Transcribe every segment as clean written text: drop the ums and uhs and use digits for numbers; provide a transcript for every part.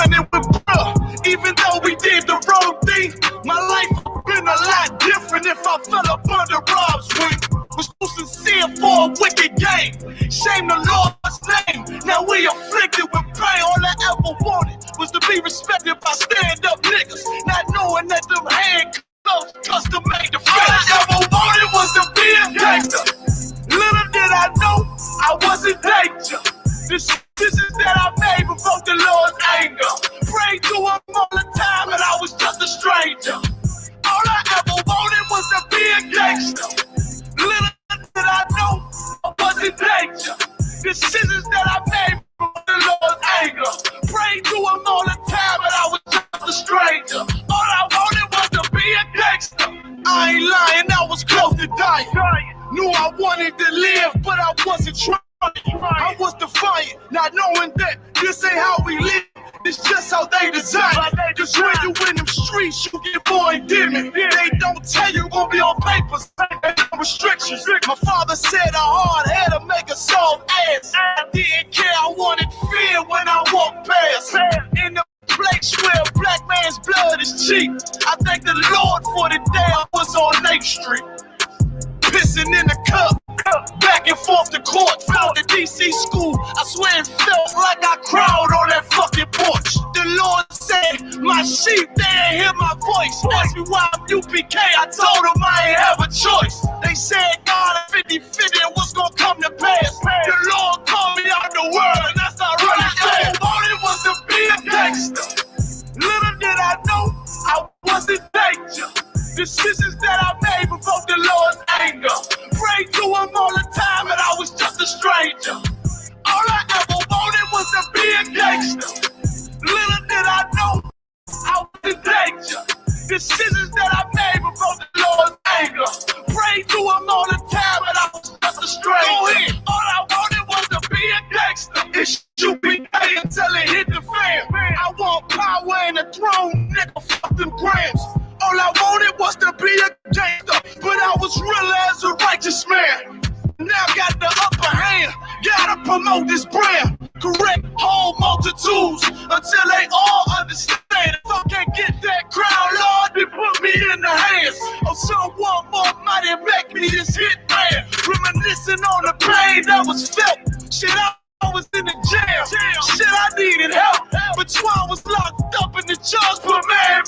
running with bruh. Even though we did the wrong thing, my life would been a lot different if I fell up under Rob's wing. Was too sincere for a wicked game. Shame the Lord's name. Now we afflicted with pain. All I ever wanted was to be respected by stand-up niggas, not knowing that them handcuffs custom made the face. All I ever wanted was to be a gangster. Little did I know I was in danger. The decisions that I made provoked the Lord's anger. Prayed to him all the time and I was just a stranger. All I ever wanted was to be a gangster. Little did I know I was in danger. Decisions that I made provoked the Lord's anger. Prayed to him all the time and I was just a stranger. All I wanted was to be a gangster. I ain't lying, I was close to dying. Knew I wanted to live, but I wasn't trying. I was defiant, not knowing that this ain't how we live. It's just how they design it. Cause when you in them streets, you get more endemic. They don't tell you gonna be on papers, and no restrictions. My father said a hard head to make a soft ass. I didn't care, I wanted fear when I walked past. In the place where a black man's blood is cheap, I thank the Lord for the day I was on Lake Street. Pissing in the cup, back and forth to court, found the DC school. I swear it felt like I cried on that fucking porch. The Lord said, my sheep, they ain't hear my voice. Asked me why I'm UPK, I told them I ain't have a choice. They said God 50-50 and what's gonna come to pass. The Lord called me out the world and that's how I really fast. All it was to be a gangster. Little did I know I was in danger. Decisions that I made provoked the Lord's anger. Prayed to him all the time and I was just a stranger. All I ever wanted was to be a gangster. Little did I know I was in danger. Decisions that I made provoked the Lord's anger. Prayed to him all the time and I was just a stranger. Go ahead. All I wanted was to be a gangster. It's UPK until it hit the fan. I want power and a throne, nigga, fuck them grams. All I wanted was to be a gangster, but I was real as a righteous man. Now got the upper hand, gotta promote this brand. Correct whole multitudes until they all understand. If I can't get that crowd, Lord, then put me in the hands of someone more mighty, make me this hit man. Reminiscing on the pain that was felt. Shit, I was in the jail. Shit, I needed help. But Twan was locked up in the judge, put man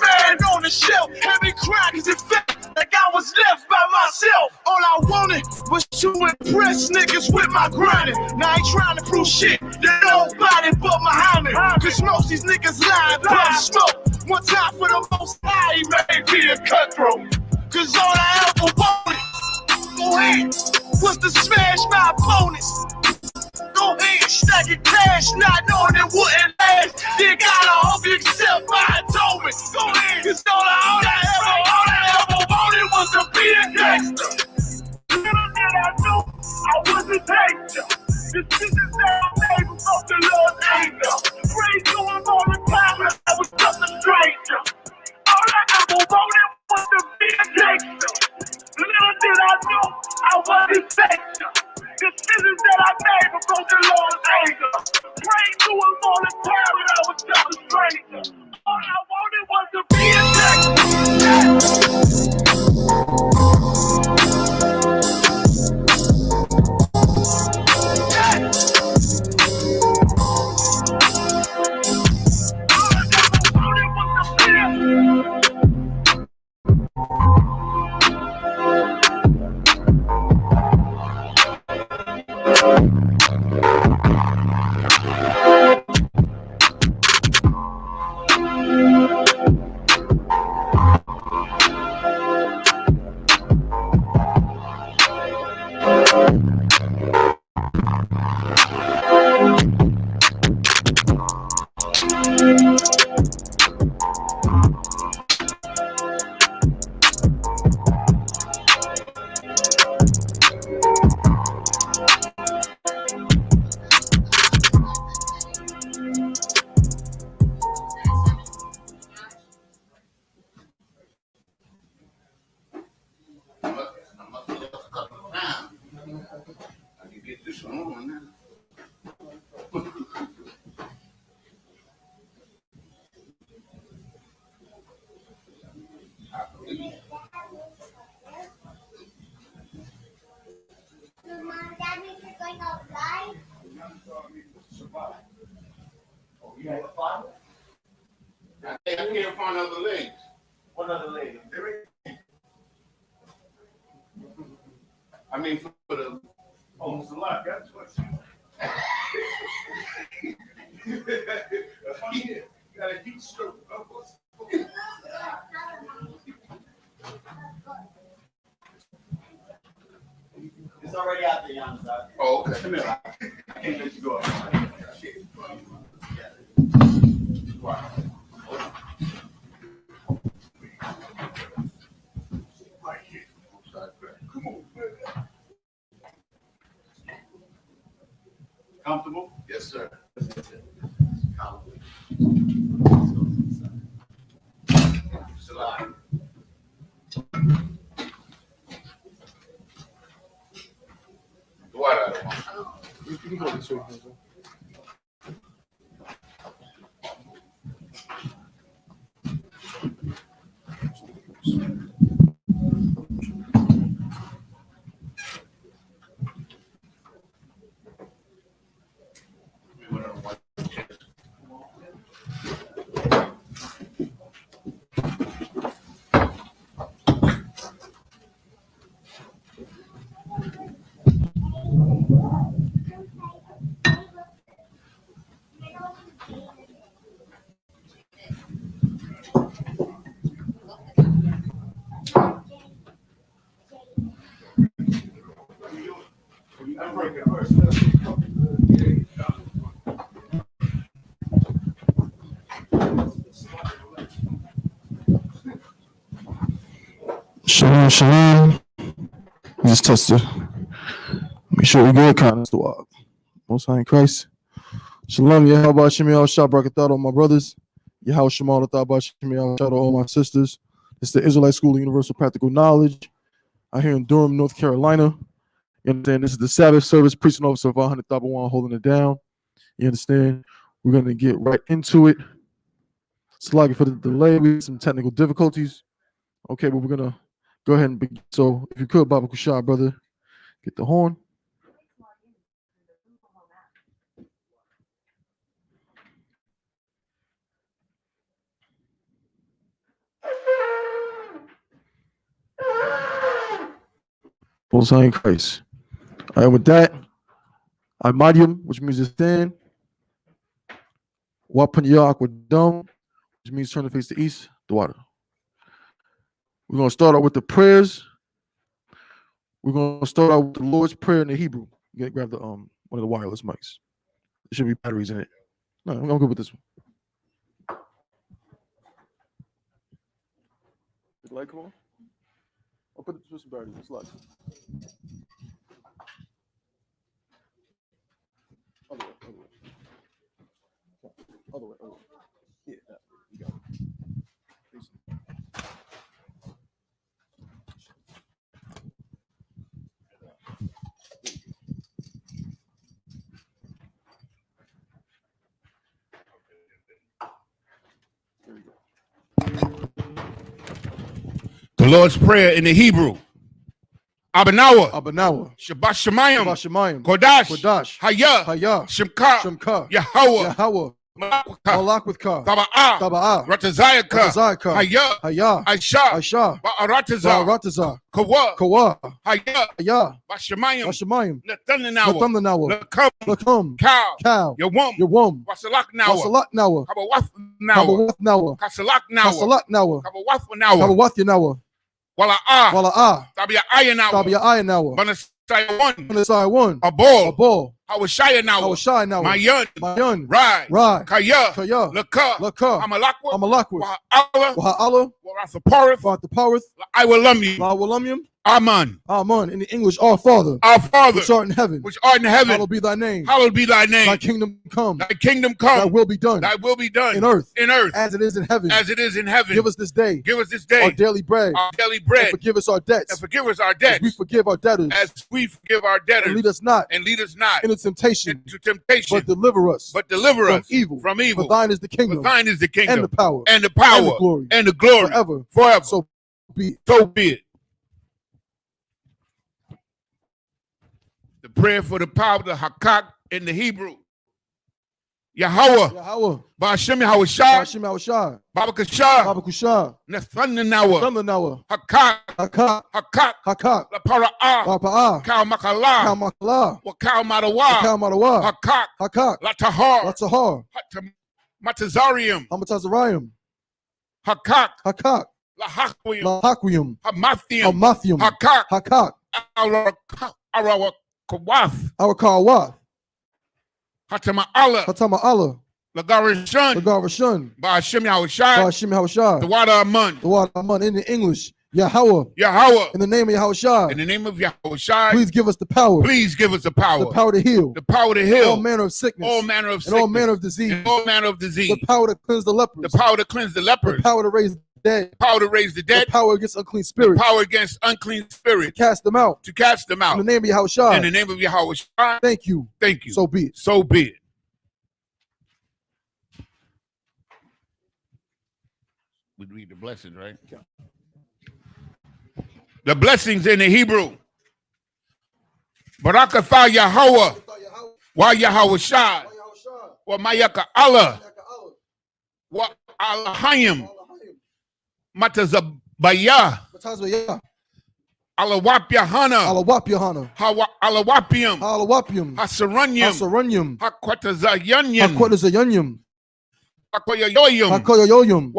on the shelf. Had me cry cause it felt like I was left by myself. All I wanted was to impress niggas with my grinding. Now I ain't trying to prove shit to nobody but Muhammad. Cause most these niggas lying, pump smoke. One time for the most high, he made me a cutthroat. Cause all I ever wanted, go ahead, was to smash my opponents. Go ahead, stacking cash, not knowing it wouldn't last. Then gotta hope you accept my atonement. Go ahead, cause all I ever wanted was to be a gangster. Little did I know I was a danger. Decisions that I made provoked the Lord's anger. Prayed to him all the time and I was just a stranger. All I ever wanted was to be a gangster. Little did I know I was a danger. Decisions that I made provoked the Lord's anger. Prayed to him all the time and I was just a stranger. All I wanted was to be a gangster. I can't find other legs. What other leg? I mean, for the. Oh, it's a lot. Got choice. You gotta keep stroke. It's already out there, Jan. Oh, okay. Come here. I can't let you go. Wow. Come on, man. Comfortable? Yes, sir. Slide. What? You can go this way. I'm breaking first. Shalom, shalom. Just test it. Make sure we good, kind of swab. Most High in Christ. Shalom, Yahweh Shemi al Shabrakatah, my brothers. Yahweh Shemal Shemi al Shad, all my sisters. It's the Israelite School of Universal Practical Knowledge. I'm here in Durham, North Carolina. You understand? This is the Sabbath service, preaching officer of 100 Tabawan holding it down. You understand? We're going to get right into it. Sluggy for the delay. We had some technical difficulties. Okay, but we're going to go ahead and begin. So if you could, Baba Kushah, brother, get the horn. Most High in Christ. All right, with that, Imadium, which means to stand. Wapanya Aquadum, which means turn to face the east, the water. We're going to start out with the prayers. We're going to start out with the Lord's Prayer in the Hebrew. You gotta grab the one of the wireless mics. There should be batteries in it. No, I'm good with this one. Did the light come on? I'll put some batteries. It's light. Other way. Yeah, that way. You got it. Peace. There we go. The Lord's Prayer in the Hebrew. Abanawa. Shabbat Shemayim. Kodash. Hayah. Shemka. Yahweh. Malak with Ka. Taba'ah. Ratazayaka. Hayah. Aisha. Ba'aratazah. Kawa. Hayah. Bashemayim. Nathanawa. Lakum. Cow. Yawum. Wasalak Nawa. Kabawath Nawa. Kasalak Nawa. Kabawath Nawa. Wala'ah. Tabia Ayanawa. Manasai one. Abol. Hawashaya Nawa. Mayun. Rai. Kaya. Laka. Amalakwa. Waha'ala. Warathaparith. La'awalumyum. Amen. In the English, our Father. Which art in heaven. Hallowed be thy name. Thy kingdom come. Thy will be done. In earth. As it is in heaven. Give us this day. Our daily bread. And forgive us our debts. As we forgive our debtors. And lead us not into temptation. But deliver us from evil. For thine is the kingdom. And the power. And the glory. Forever. So be it. So be it. The prayer for the power of the Hakak in the Hebrew. Yahweh. Ba'ashem Yahushai. Ba'ashem Yahushai. Babakashah. Babakashah. Nathanawa. Thundanawa. Hakak. Hakak. Hakak. Hakak. La Para'ah. Para'ah. Kal Makala. Kal Makala. Wa Kal Madawa. Kal Madawa. Hakak. Hakak. La Tahar. La Tahar. Matazarium. Hamatazarium. Hakak. Hakak. La Hakwim. La Hakwim. Hamathium. Hamathium. Hakak. Hakak. Arawakawath. Arawakawath. Hatama Allah. Hatama Allah. Lagarishun. Lagarishun. Ba'ashem Yahushai. Ba'ashem Yahushai. The water Amun. The water Amun. In the English, Yahweh. Yahweh. In the name of Yahushai. In the name of Yahushai. Please give us the power. Please give us the power. The power to heal. The power to heal. All manner of sickness. All manner of sickness. And all manner of disease. And all manner of disease. The power to cleanse the lepers. The power to cleanse the lepers. The power to raise the dead. The power to raise the dead. The power against unclean spirits. The power against unclean spirits. To cast them out. To cast them out. In the name of Yahushai. In the name of Yahushai. Thank you. Thank you. So be it. So be it. We read the blessings, right? The blessings in the Hebrew. Barakatha Yahweh. Wa Yahushai. Wa Mayaka Allah. Wa Alahayim. Matazabaya. Alawap Yahana. Alawap Yahana. Alawapium. Alawapium. Hasaranyum. Hasaranyum. Hakwatazayanyum. Hakwatazayanyum. Hakoyoyoyum. Hakoyoyoyum.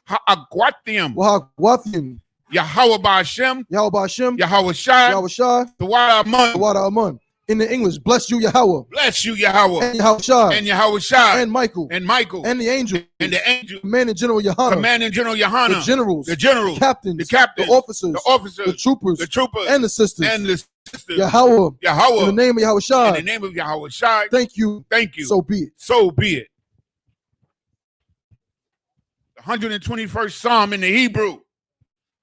Ha'agwathium. Wahagwathium. Yahweh Ba'ashem. Yahweh Ba'ashem. Yahushai. Yahushai. The water Amun. The water Amun. In the English, bless you, Yahweh. Bless you, Yahweh. And Yahushai. And Yahushai. And Michael. And Michael. And the angel. And the angel. Commanding General Yohana. Commanding General Yohana. The generals. The generals. Captains. The captains. The officers. The officers. The troopers. The troopers. And the sisters. And the sisters. Yahweh. Yahweh. In the name of Yahushai. In the name of Yahushai. Thank you. Thank you. So be it. So be it. The 121st Psalm in the Hebrew.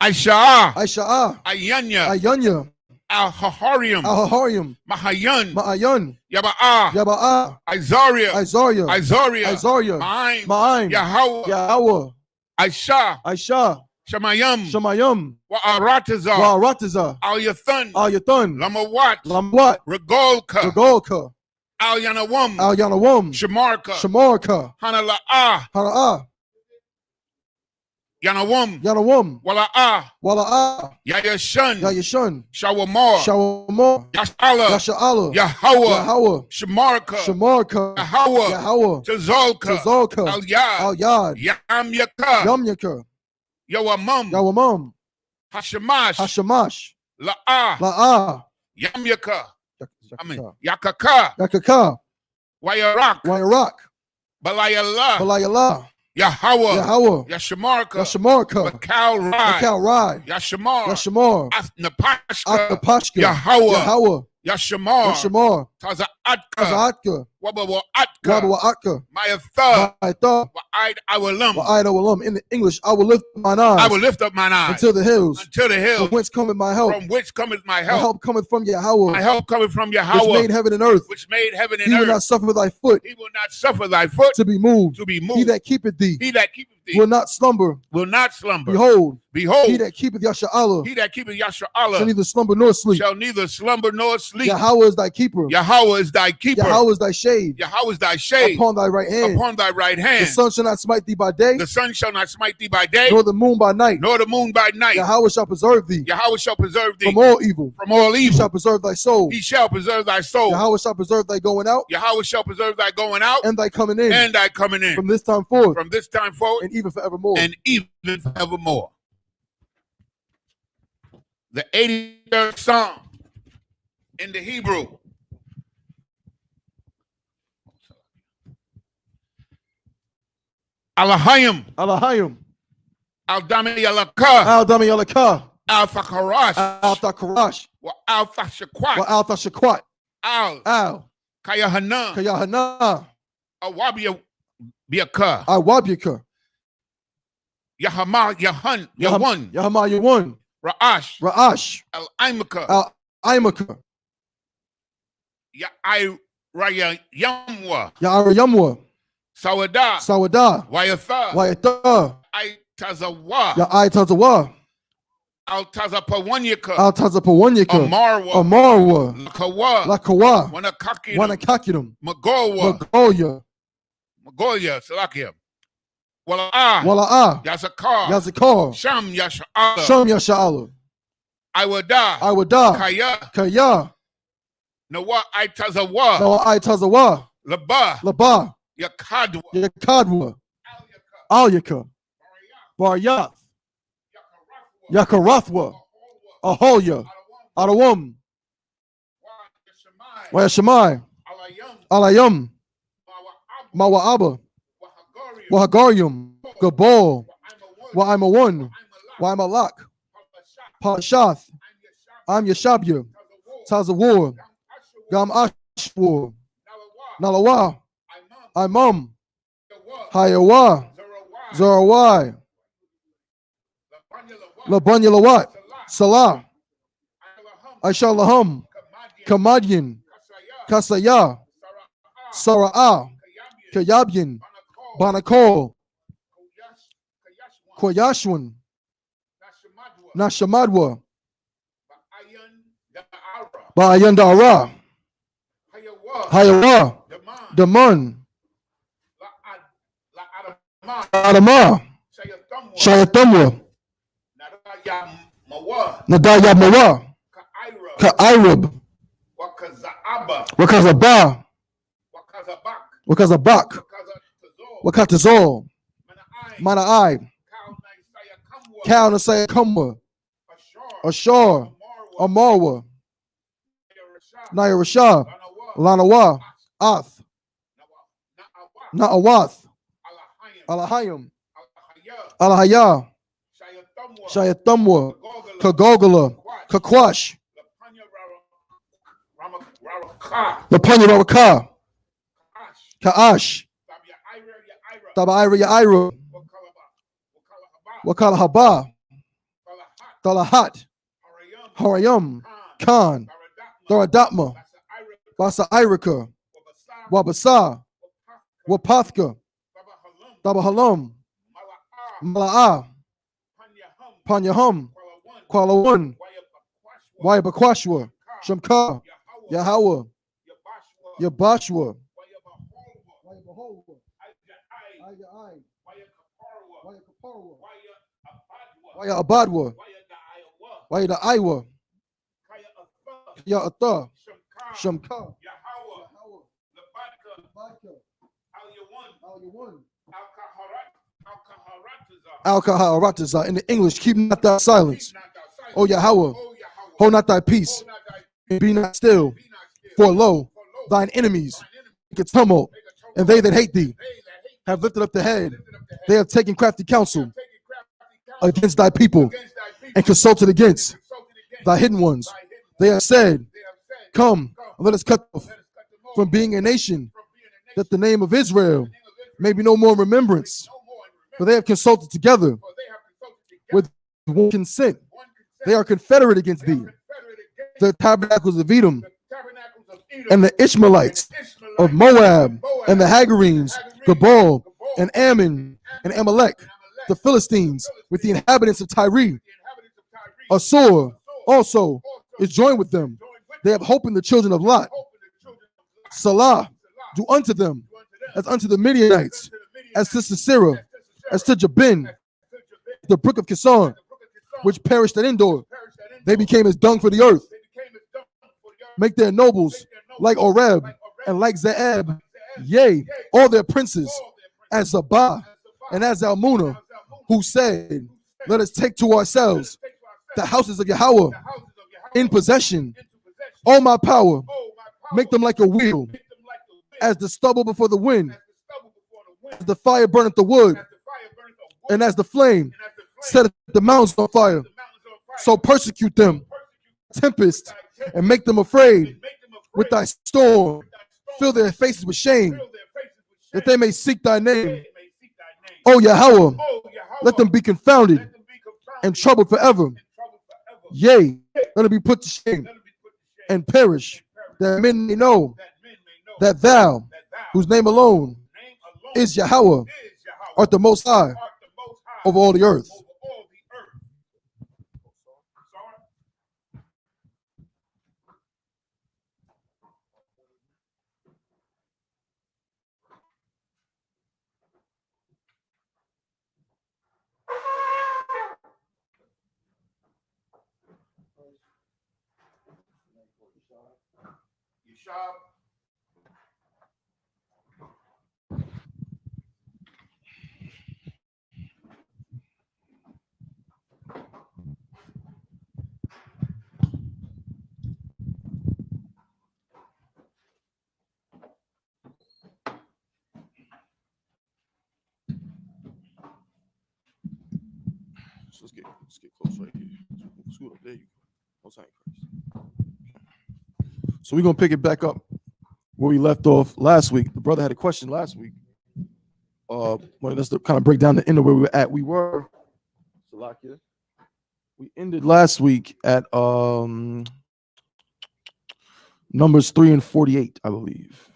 Aisha'ah. Aisha'ah. Ayanya. Ayanya. Al-Haharium. Al-Haharium. Mahayan. Ma'ayan. Yaba'ah. Yaba'ah. Izaria. Izaria. Izaria. Izaria. Ma'aim. Ma'aim. Yahweh. Yahweh. Aisha. Aisha. Shamayam. Shamayam. Wa'aratazar. Wa'aratazar. Al-Yathan. Al-Yathan. Lamawat. Lamawat. Regolka. Regolka. Al-Yanawam. Al-Yanawam. Shamarka. Shamarka. Hanala'ah. Hana'ah. Yanawam. Yanawam. Wala'ah. Wala'ah. Yayashan. Yayashan. Shawamar. Shawamar. Yash'ala. Yash'ala. Yahweh. Yahweh. Shamarka. Shamarka. Yahweh. Yahweh. Tazolka. Tazolka. Al-Yad. Al-Yad. Yamyaka. Yamyaka. Yawamam. Yawamam. Hashamash. Hashamash. La'ah. La'ah. Yamyaka. Yakaka. Yakaka. Wayarak. Wayarak. Balayallah. Balayallah. Yahweh. Yahweh. Yashamarka. Yashamarka. Bakal Rai. Bakal Rai. Yashamar. Yashamar. Napashka. Napashka. Yahweh. Yahweh. Yashamar. Yashamar. Taza'atka. Taza'atka. Wabawa'atka. Wabawa'atka. Mayatha. Mayatha. Wa'aid awalam. Wa'aid awalam. In the English, I will lift mine eyes. I will lift up mine eyes. Until the hills. Until the hills. From whence cometh my help. From which cometh my My help. help cometh from Yahweh. My help cometh from Yahweh. Which made heaven and earth. Which made heaven and He earth. will not suffer thy foot. He will not suffer thy foot to be moved. To be moved. He that keepeth thee. He that keepeth thee. Will not slumber. Will not slumber. Behold. Behold. He that keepeth Yasha'Allah. He that keepeth Yasha'Allah. Shall neither slumber nor sleep. Shall neither slumber nor sleep. Yahweh is thy keeper. Yahweh is thy keeper. Yahweh is thy shade. Yahweh is thy shade. Upon thy right hand. Upon thy right hand. The sun shall not smite thee by day. The sun shall not smite thee by day. Nor the moon by night. Nor the moon by night. Yahweh shall preserve thee. Yahweh shall preserve thee. From all evil. From all evil. He shall preserve thy soul. He shall preserve thy soul. Yahweh shall preserve thy going out. Yahweh shall preserve thy going out. And thy coming in. And thy coming in. From this time forth. From this time forward. And even forevermore. And even forevermore. The 83rd Psalm in the Hebrew. Alahayim. Alahayim. Al-Dami Yalaka. Al-Dami Yalaka. Al-Fakarash. Al-Fakarash. Wa Al-Fashakwat. Wa Al-Fashakwat. Al. Kayahana. Kayahana. Awabiyaka. Awabiyaka. Yahama Yahan. Yawan. Yahama Yawan. Ra'ash. Ra'ash. Al-Aimaka. Al-Aimaka. Ya'irayamwa. Ya'irayamwa. Sawada. Sawada. Wayatha. Wayatha. Aitazawa. Ya'itazawa. Altazapawanyaka. Altazapawanyaka. Amarwa. Amarwa. Lakawa. Lakawa. Wanakakidum. Wanakakidum. Magowa. Magoya. Magoya. Salakia. Wala'ah. Wala'ah. Yazakar. Yazakar. Sham Yasha'ala. Sham Yasha'ala. Iwada. Kaya. Kaya. Nawa Aitazawa. Nawa Aitazawa. Laba. Yakadwa. Alyaka. Baryath. Yakarathwa. Aholia. Adawam. Wayashamai. Alayam. Mawa'aba. Wahagarium. Gabal. Wa'aimawan. Wa'aimalak. Pashath. I'm Yashabya. Tazawar. Gam Ashwar. Nalawa. Imam. Hayawa. Zarawai. Labanyalawat. Salah. Aishalaham. Kamadian. Kasaya. Sara'ah. Kayabyan. Banakol. Koyashwan. Nashamadwa. Ba'ayandara. Hayawa. Daman. Adama. Shayatamwa. Nadaya Mawa. Ka'irab. Wakazaba. Wakazabak. Wakatazol. Mana'ai. Kal Nasaya Kumwa. Ashar. Amarwa. Naya Rashah. Lanawa. Ath. Na'awath. Alahayim. Alahaya. Shayatamwa. Kagogala. Kakwash. Lapanya Rawaka. Ka'ash. Tabaira Yaira. Wakala Haba. Talahat. Harayam. Khan. Tharadatma. Basa Irika. Wabasa. Wapathka. Tabahalam. Mala'ah. Panyahum. Kualawan. Wayabakwashwa. Shamka. Yahawah. Yabashwa. Waya Abadwa. Waya the Iwa. Ya Atha. Shamka. Al-Kaharataza. In the English, keep not thy silence. O Yahweh, hold not thy peace, and be not still. For lo, thine enemies make a tumult, and they that hate thee have lifted up the head. They have taken crafty counsel against thy people, and consulted against thy hidden ones. They have said, come, let us cut off from being a nation, that the name of Israel may be no more in remembrance. For they have consulted together with one consent. They are confederate against thee. The tabernacles of Edom, and the Ishmaelites of Moab, and the Hagarenes, Gabal, and Ammon, and Amalek, the Philistines, with the inhabitants of Tyre. Assur also is joined with them. They have hope in the children of Lot. Salah, do unto them as unto the Midianites, as to Sisera, as to Jabin, the brook of Kison, which perished at Endor. They became as dung for the earth. Make their nobles like Oreb and like Zeeb, yea, all their princes, as Zabah and as Almunah, who said, let us take to ourselves the houses of Yahweh in possession. All my power, make them like a wheel, as the stubble before the wind, as the fire burneth the wood, and as the flame setteth the mountains on fire. So persecute them, tempest, and make them afraid with thy storm. Fill their faces with shame, that they may seek thy name. O Yahweh, let them be confounded and troubled forever. Yea, let them be put to shame and perish, that men may know that thou, whose name alone is Yahweh, art the most high over all the earth. So let's get close right here. Scoot up. There you go. Most High Christ. So we're gonna pick it back up where we left off last week. The brother had a question last week. Wanted us to kind of break down the end of where we were at. We ended last week at Numbers 3 and 48, I believe.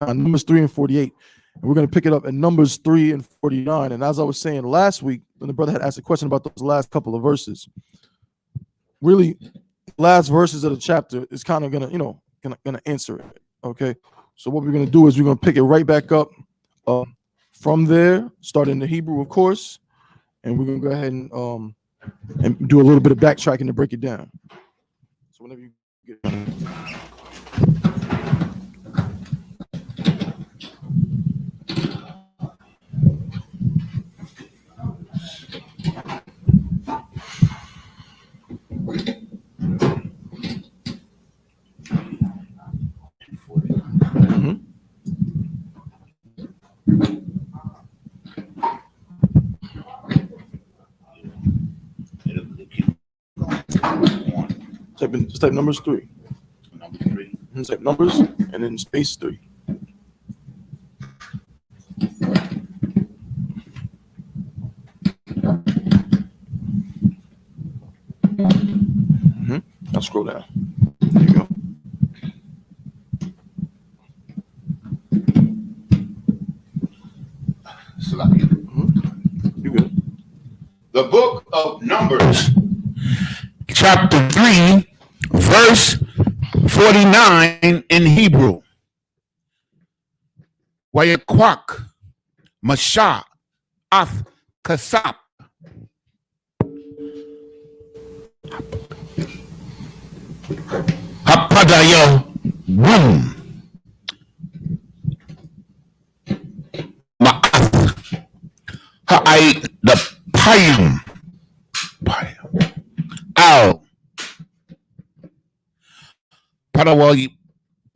Numbers 3 and 48. And we're going to pick it up at Numbers 3 and 49. And as I was saying last week, when the brother had asked a question about those last couple of verses, really, last verses of the chapter is kind of gonna answer it. Okay. So what we're gonna do is we're gonna pick it right back up from there, start in the Hebrew, of course, and we're gonna go ahead and do a little bit of backtracking to break it down. So whenever you get just type Numbers 3. Number 3. Type Numbers and then space 3. Now scroll down. There you go. You good. The book of Numbers, chapter 3, verse 49 in Hebrew. Wayakwak, Masha, Ath, Kasap. Hapadayo, Wum. Ma'ath, Ha'ai, the Payum. Al.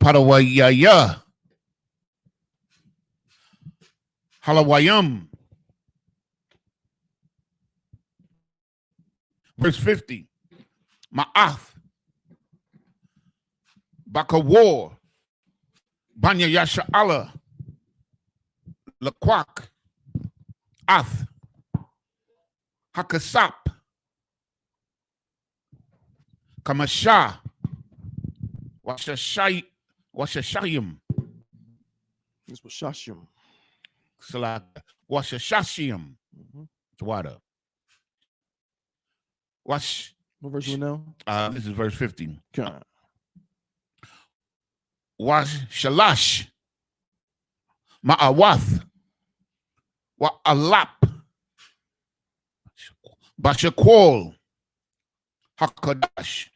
Padawayaya. Halawayam. Verse 50. Ma'ath. Bakawar. Banya Yasha Allah. Laquak. Ath. Hakasap. Kamasha. Washashayim. This was Shashim. Salaka. Washashashim. Tawada. Wash. What verse are we now? This is verse 50. Okay. Wash Shalash. Ma'awath. Wa'alap. Bashakwal. Hakadash.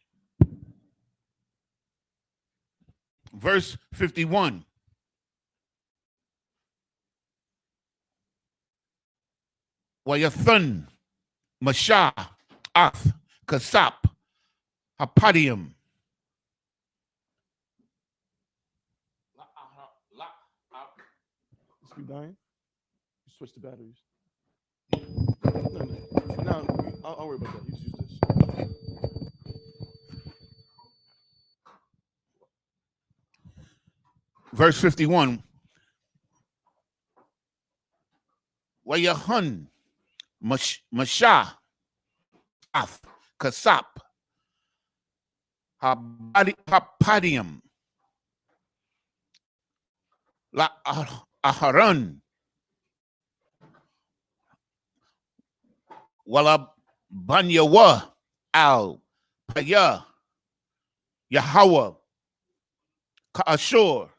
Verse 51. Wayathun, Masha, Ath, Kasap, Hapadium. Is he dying? You switch the batteries. No, I'll worry about that. You just use this. Verse 51. Wayahun, Masha, Ath, Kasap, Hapadium, La Aharon, Wala Banyawa, Al, Paya, Yahweh, Ka'ashur,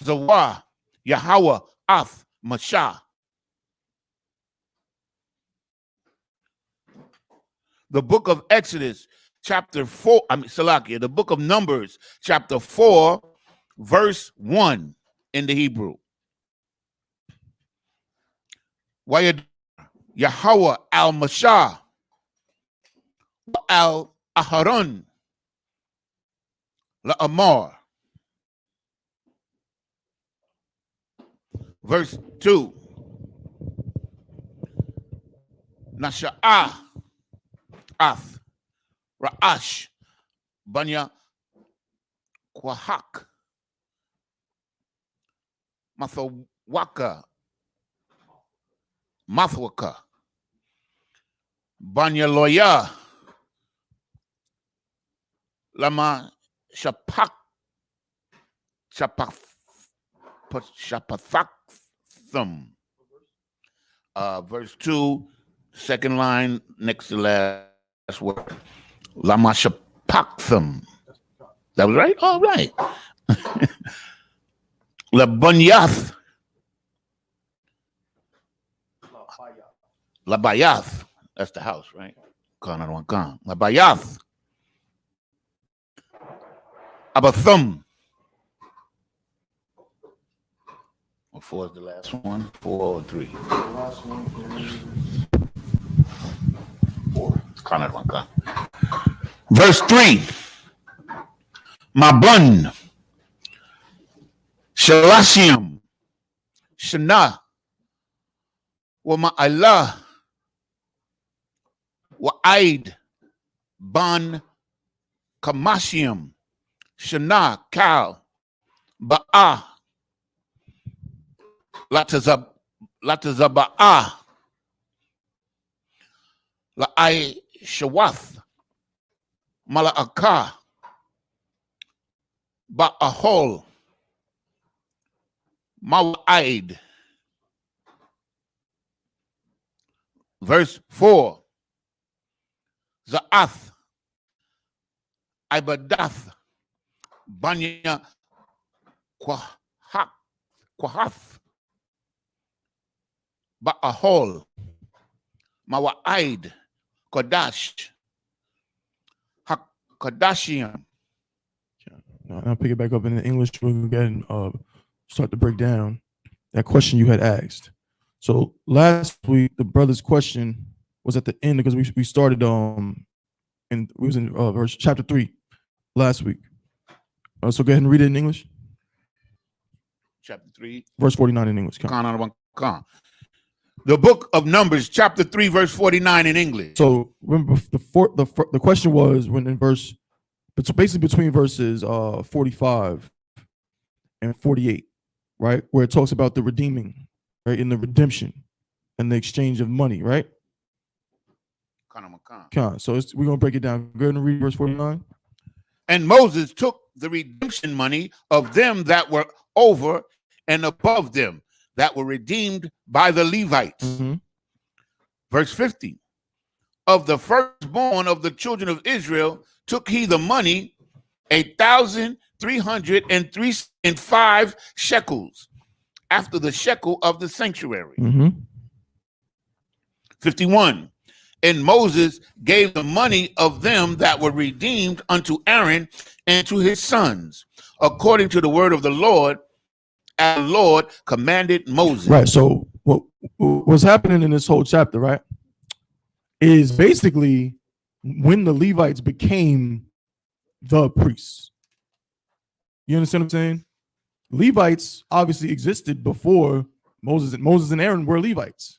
Zawa, Yahweh, Ath, Masha. The book of Exodus, chapter 4, Salakia, the book of Numbers, chapter 4, verse 1 in the Hebrew. Yahweh al-Mashah al-Aharon la-Amar. Verse 2. Nasha'ah ath ra'ash banya kwahak mathawaka banya loya lama shapathaktham. Verse 2, second line, next to last word. Lama shapaktham. That was right? All right. Labunyath. Labayath. That's the house, right? Labayath. Abathum. Or 4 is the last one? 4 or 3? The last one is 4. Verse 3. Mabun. Shalashim. Shana. Wa ma'allah. Wa aid. Ban. Kamashim. Shana. Kal. Ba'ah. Latazaba'ah. La'ai shawath. Mala'akah. Ba'ahol. Mawa'id. Verse 4. Za'ath. Ibadath. Banya Kwahath. Ba'ahol. Mawa'id. Kodash. Kodashian. I'll pick it back up in the English. We'll go ahead and start to break down that question you had asked. So last week, the brother's question was at the end because we started and we was in verse chapter 3 last week. So go ahead and read it in English. Chapter 3, verse 49 in English. The book of Numbers, chapter 3, verse 49 in English. So remember, the question was when in verse, but so basically between verses 45 and 48, right, where it talks about the redeeming, right, in the redemption and the exchange of money, right? So we're gonna break it down. Go ahead and read verse 49. And Moses took the redemption money of them that were over and above them, that were redeemed by the Levites. Mm-hmm. Verse 50. Of the firstborn of the children of Israel took he the money 1,305 shekels, after the shekel of the sanctuary. Mm-hmm. 51. And Moses gave the money of them that were redeemed unto Aaron and to his sons, according to the word of the Lord, as the Lord commanded Moses. Right. So what's happening in this whole chapter, right, is basically when the Levites became the priests. You understand what I'm saying? Levites obviously existed before Moses. Moses and Aaron were Levites.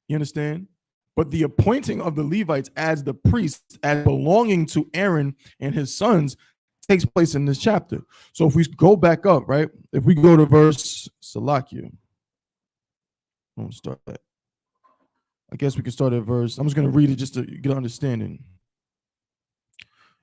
You understand? But the appointing of the Levites as the priests, as belonging to Aaron and his sons, takes place in this chapter. So if we go back up, right? If we go to verse Salakia, I'll start that. I guess we can start at verse. I'm just going to read it just to get an understanding.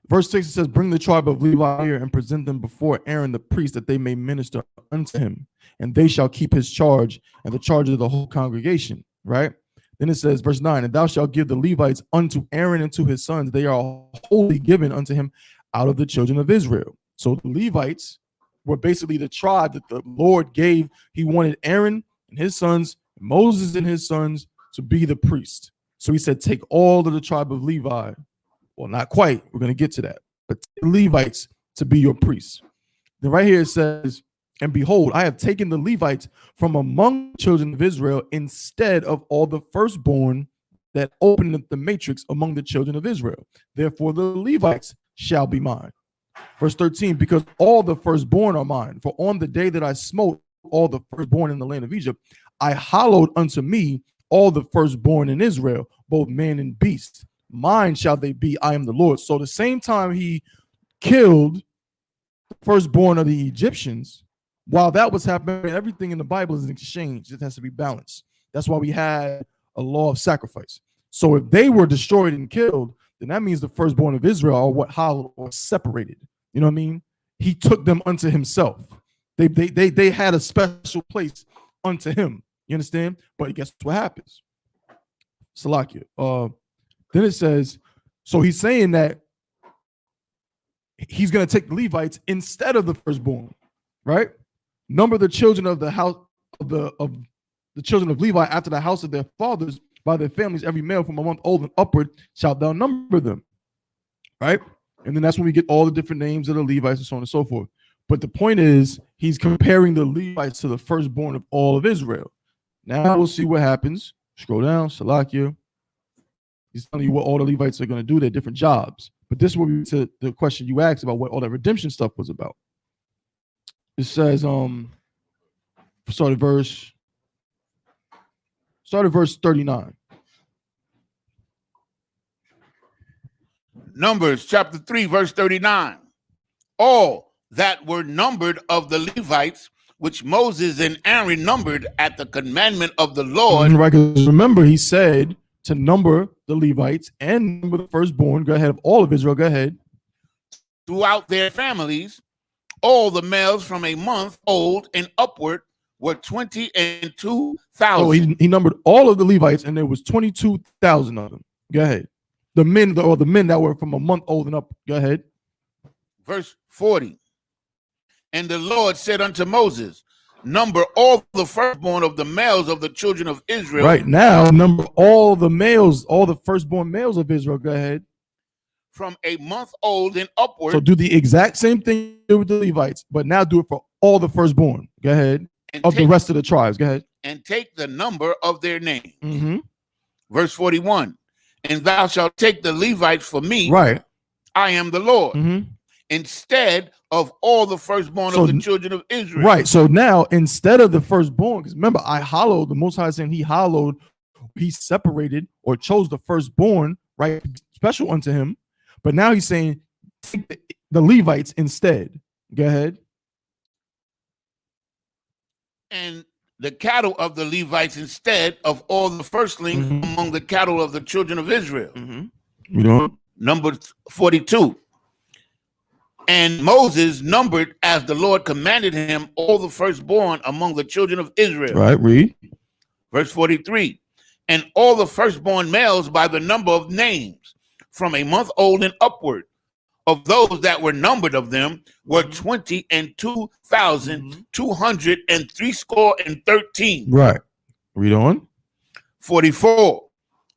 Verse 6, it says, bring the tribe of Levi here and present them before Aaron the priest, that they may minister unto him, and they shall keep his charge and the charge of the whole congregation, right? Then it says, verse 9, and thou shalt give the Levites unto Aaron and to his sons. They are wholly given unto him out of the children of Israel. So the Levites were basically the tribe that the Lord gave. He wanted Aaron and his sons, Moses and his sons to be the priest. So he said, take all of the tribe of Levi Well, not quite. We're going to get to that. But the Levites to be your priests. Then right here it says, and behold, I have taken the Levites from among the children of Israel instead of all the firstborn that opened the matrix among the children of Israel. Therefore, the Levites shall be mine. Verse 13, because all the firstborn are mine. For on the day that I smote all the firstborn in the land of Egypt, I hallowed unto me all the firstborn in Israel, both man and beast. Mine shall they be. I am the Lord. So the same time he killed the firstborn of the Egyptians, while that was happening, everything in the Bible is an exchange. It has to be balanced. That's why we had a law of sacrifice. So if they were destroyed and killed, then that means the firstborn of Israel are what hallowed or separated. You know what I mean? He took them unto himself. They had a special place unto him. You understand? But guess what happens? Salakia. Then it says, so he's saying that he's going to take the Levites instead of the firstborn, right? Number the children of the house of the children of Levi after the house of their fathers by their families, every male from a month old and upward shalt thou number them, right? And then that's when we get all the different names of the Levites and so on and so forth. But the point is, he's comparing the Levites to the firstborn of all of Israel. Now we'll see what happens. Scroll down, Salakia. He's telling you what all the Levites are going to do, their different jobs. But this will be to the question you asked about what all that redemption stuff was about. It says, start at verse 39. Numbers chapter 3, verse 39. All that were numbered of the Levites, which Moses and Aaron numbered at the commandment of the Lord. Right, because remember, he said to number the Levites and number the firstborn, go ahead, of all of Israel, go ahead. Throughout their families, all the males from a month old and upward were 22,000. Oh, he numbered all of the Levites, and there was 22,000 of them. Go ahead. The men that were from a month old and up. Go ahead. Verse 40. And the Lord said unto Moses, number all the firstborn of the males of the children of Israel. Right now, number all the males, all the firstborn males of Israel. Go ahead. From a month old and upward. So do the exact same thing with the Levites, but now do it for all the firstborn. Go ahead. Of the rest of the tribes. Go ahead. And take the number of their names. Mm-hmm. Verse 41. And thou shalt take the Levites for me. Right. I am the Lord. Mm-hmm. Instead of all the firstborn of the children of Israel. Right. So now, instead of the firstborn, because remember, I hallowed, the Most High saying he hallowed, he separated or chose the firstborn, right, special unto him. But now he's saying take the Levites instead. Go ahead. And the cattle of the Levites instead of all the firstlings among the cattle of the children of Israel. You know, number 42. And Moses numbered as the Lord commanded him all the firstborn among the children of Israel. Right, read. Verse 43. And all the firstborn males by the number of names from a month old and upward of those that were numbered of them were 22,213. Right. Read on. 44.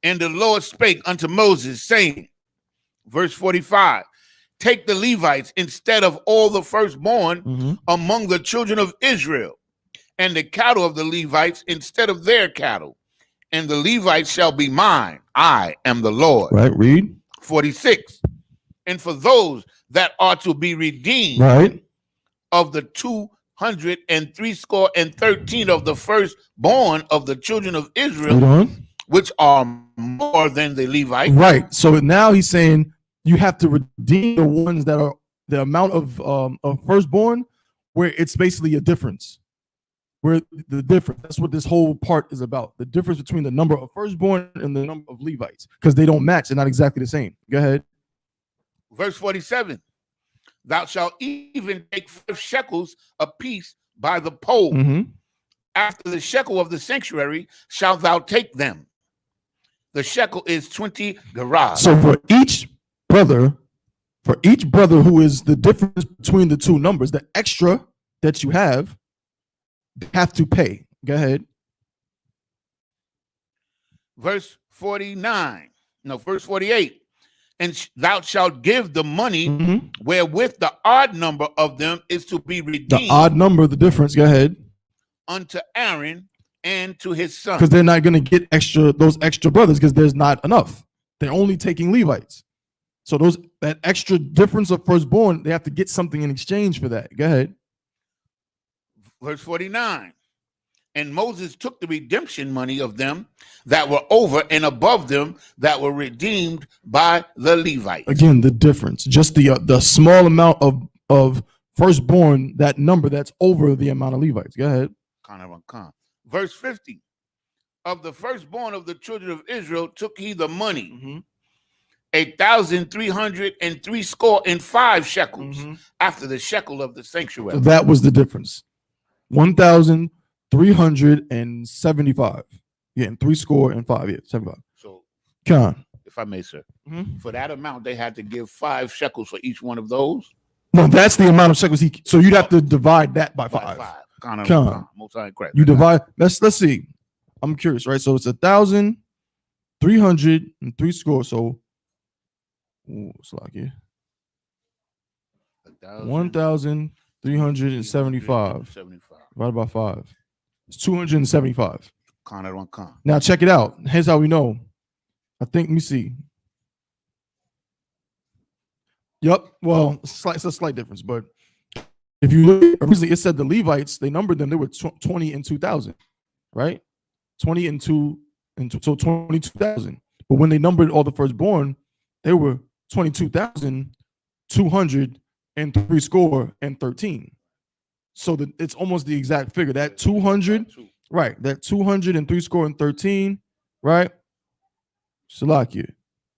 And the Lord spake unto Moses, saying, verse 45, take the Levites instead of all the firstborn among the children of Israel, and the cattle of the Levites instead of their cattle, and the Levites shall be mine. I am the Lord. Right, read. 46. And for those that are to be redeemed, right, of the 213 of the firstborn of the children of Israel, which are more than the Levites. Right. So now he's saying you have to redeem the ones that are the amount of firstborn, where it's basically a difference. Where the difference, that's what this whole part is about. The difference between the number of firstborn and the number of Levites, because they don't match. They're not exactly the same. Go ahead. Verse 47, thou shalt even take 5 shekels apiece by the pole. After the shekel of the sanctuary shalt thou take them. The shekel is 20 gerahs. So for each brother who is the difference between the two numbers, the extra that you have to pay. Go ahead. Verse 48. and thou shalt give the money wherewith the odd number of them is to be redeemed. The odd number, the difference. Go ahead. Unto Aaron and to his son. Because they're not going to get those extra brothers because there's not enough. They're only taking Levites. So that extra difference of firstborn, they have to get something in exchange for that. Go ahead. Verse 49. And Moses took the redemption money of them that were over and above them that were redeemed by the Levites. Again, the difference, just the small amount of firstborn, that number that's over the amount of Levites. Go ahead. Verse 50. Of the firstborn of the children of Israel took he the money, 1,365 shekels, after the shekel of the sanctuary. So that was the difference. 1,375. Yeah, and 305. Yeah, 75. So, Con. if I may, sir, for that amount, they had to give 5 shekels for each one of those. No, that's the amount of shekels so you'd have to divide that by 5. Con. You divide. Let's see. I'm curious, right? So it's 1,303 score. So, it's like 1,375 divided by 5. It's 275. Now check it out. Here's how we know. I think. Let me see. Yep. Well, it's a slight difference, but if you look, originally it said the Levites, they numbered them. They were 20 and 2,000, right? 20 and 2, so 22,000. But when they numbered all the firstborn, they were 22,203 score and 13. So it's almost the exact figure. That 200, right? That 203 score and 13, right? Salakia,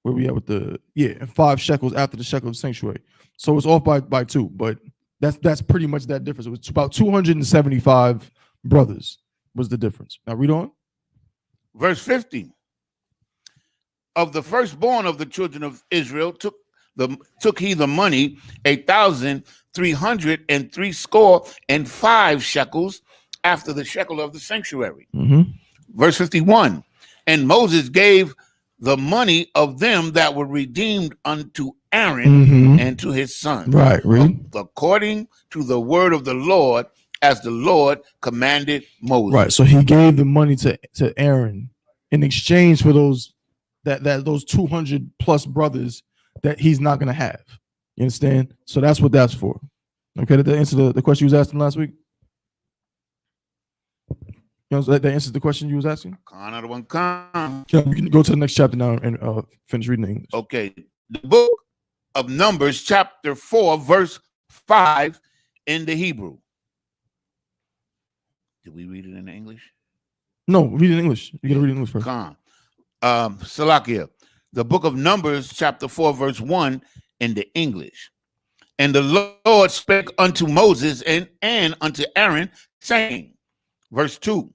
where we at with and 5 shekels after the shekel of sanctuary. So it's off by 2, but that's pretty much that difference. It was about 275 brothers was the difference. Now read on. Verse 50. Of the firstborn of the children of Israel took he the money 1,303 score and 5 shekels after the shekel of the sanctuary. Verse 51. And Moses gave the money of them that were redeemed unto Aaron and to his son. Right, read. According to the word of the Lord, as the Lord commanded Moses. Right. So he gave the money to Aaron in exchange for those 200 plus brothers that he's not going to have. You understand? So that's what that's for. Okay, did that answer the question you was asking last week? You know, that answers the question you was asking? Yeah, you can go to the next chapter now and finish reading English. Okay. The book of Numbers, chapter 4, verse 5 in the Hebrew. Did we read it in English? No, read it in English. You got to read it in English first. Salakia. The book of Numbers, chapter 4, verse 1 in the English. And the Lord spake unto Moses and unto Aaron, saying, verse 2,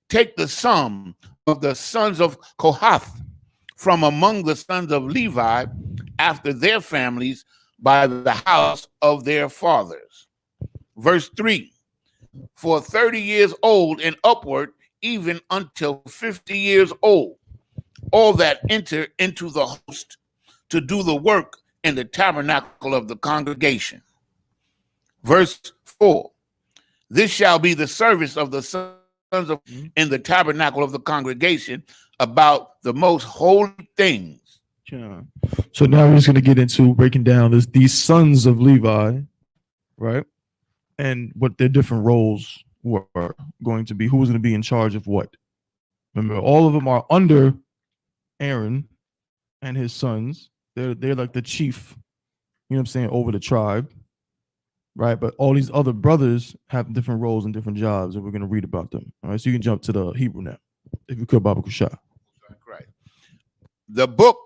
take the sum of the sons of Kohath from among the sons of Levi after their families by the house of their fathers. Verse 3, for 30 years old and upward, even until 50 years old, all that enter into the host to do the work in the tabernacle of the congregation. Verse 4, this shall be the service of the sons of in the tabernacle of the congregation about the most holy things. Yeah. So now we're just going to get into breaking down these sons of Levi, right? And what their different roles were going to be. Who was going to be in charge of what? Remember, all of them are under Aaron and his sons. They're like the chief, you know what I'm saying, over the tribe, right? But all these other brothers have different roles and different jobs, and we're going to read about them. All right, so you can jump to the Hebrew now, if you could, Baba Kusha. Right. The book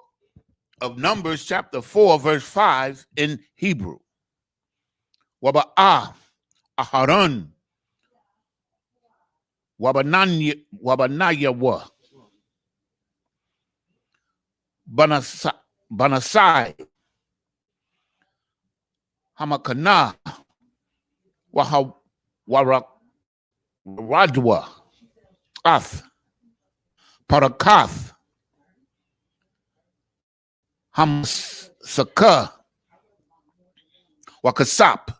of Numbers, chapter 4, verse 5 in Hebrew. Waba'ah, Aharon, Wabanayawa, Banasai, Hamakana, Waradwa, Ath, Parakath, Saka, Wakasap,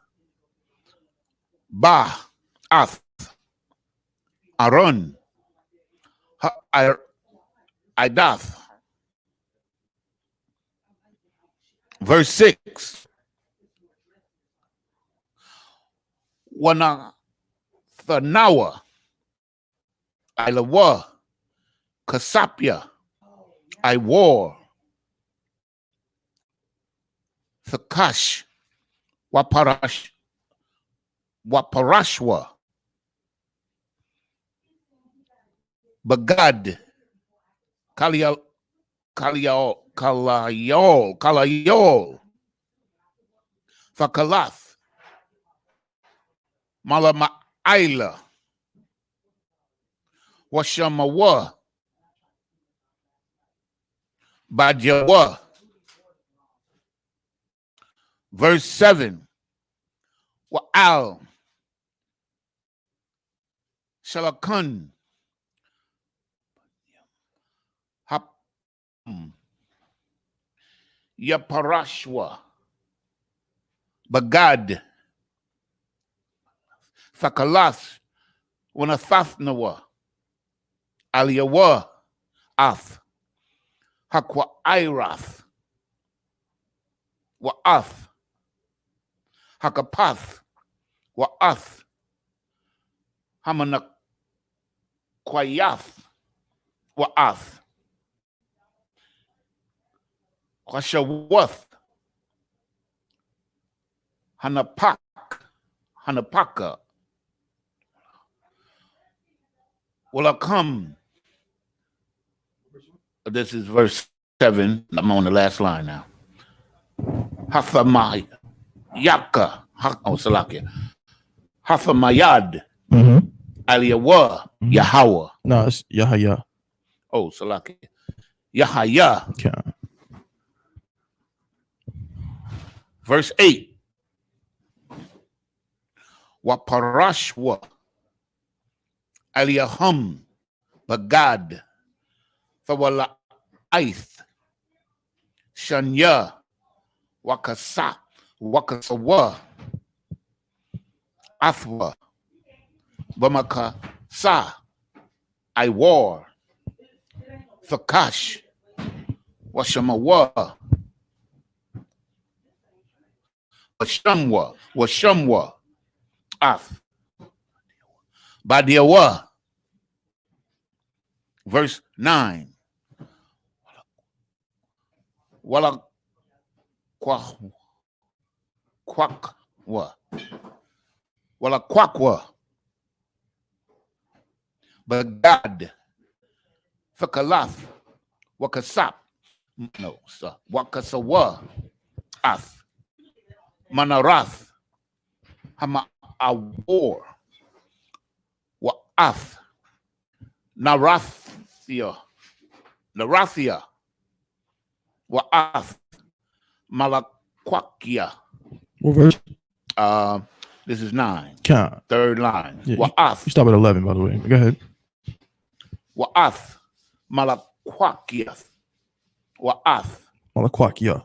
Ba, Ath, Aaron, Idath. Verse 6. Thanawa, Ilawa, Kasapia, I war, Thakash, Waparashwa, Bagad, Kalayol, Fakalath, Malamaila, Washamawa, Badyawa. Verse 7. Wa'al, Shalakun, Yaparashwa, Bagad, Fakalath, Wanathafnawa, Aliyawa, Ath, Hakwa Irath, Wa'ath, Hakapath, Wa'ath, Hamanakwayath, Wa'ath, Kwashawath, Hanapaka, Walakam. This is verse 7. I'm on the last line now. Hathamayaka. Salakia. Hathamayad. Aliyawa. Yahweh. No, it's Yahya. Oh, Salakia. Yahya. Okay. Verse 8. Waparashwa. Aliyahum. Bagad. Thawala Aith. Shanya. Wakasawa. Athwa. Bamakasa. I war. Thakash. Washamawa. Washamwa. Ath. Badiawa. Verse 9. Wala kwakwa. Wala kwakwa. Bagad. Fakalath. Wakasap. No, sir. Wakasawa. Ath. Manarath. Hama awor. Wa'ath. Narathia. Wa'ath. Malakwakia. What verse? This is 9. Count. Third line. Yeah, Wa'ath. you stop at 11, by the way. Go ahead. Wa'ath. Malakwakia. Wa'ath. Malakwakia.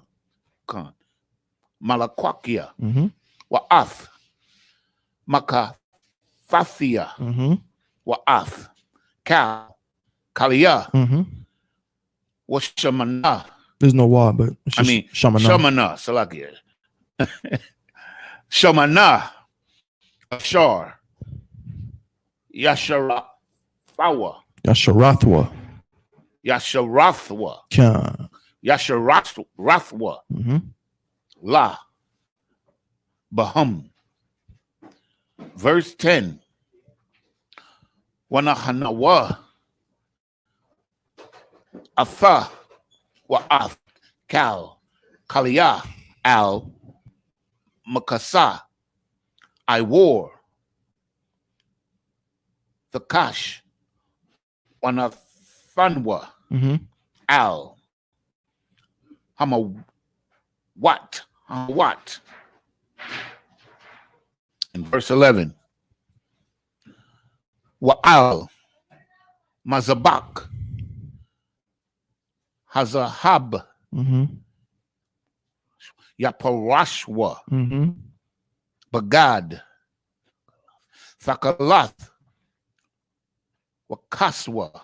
Malakwakia. Mm-hmm. Wa'ath. Makafathia. Mm-hmm. Wa'ath. Kalia. Mm-hmm. Washamana. There's no wa, but it's just Shamana. Salakia. Shamana. Ashar. Yasharathwa. Yasharathwa. Yasharathwa. Count. Yasharathwa. Mm-hmm. La. Bahum. Verse 10. Wanahanawa. Atha. Wa'ath. Kal. Kalia. Al. Makasa. I war. Thakash. Wanathanwa. Mm-hmm. Al. Hamawat. In verse 11. Wa'al. Mazabak. Hazahab. Mm-hmm. Yaparashwa, Mm-hmm. Bagad, Thakalath, Wakaswa,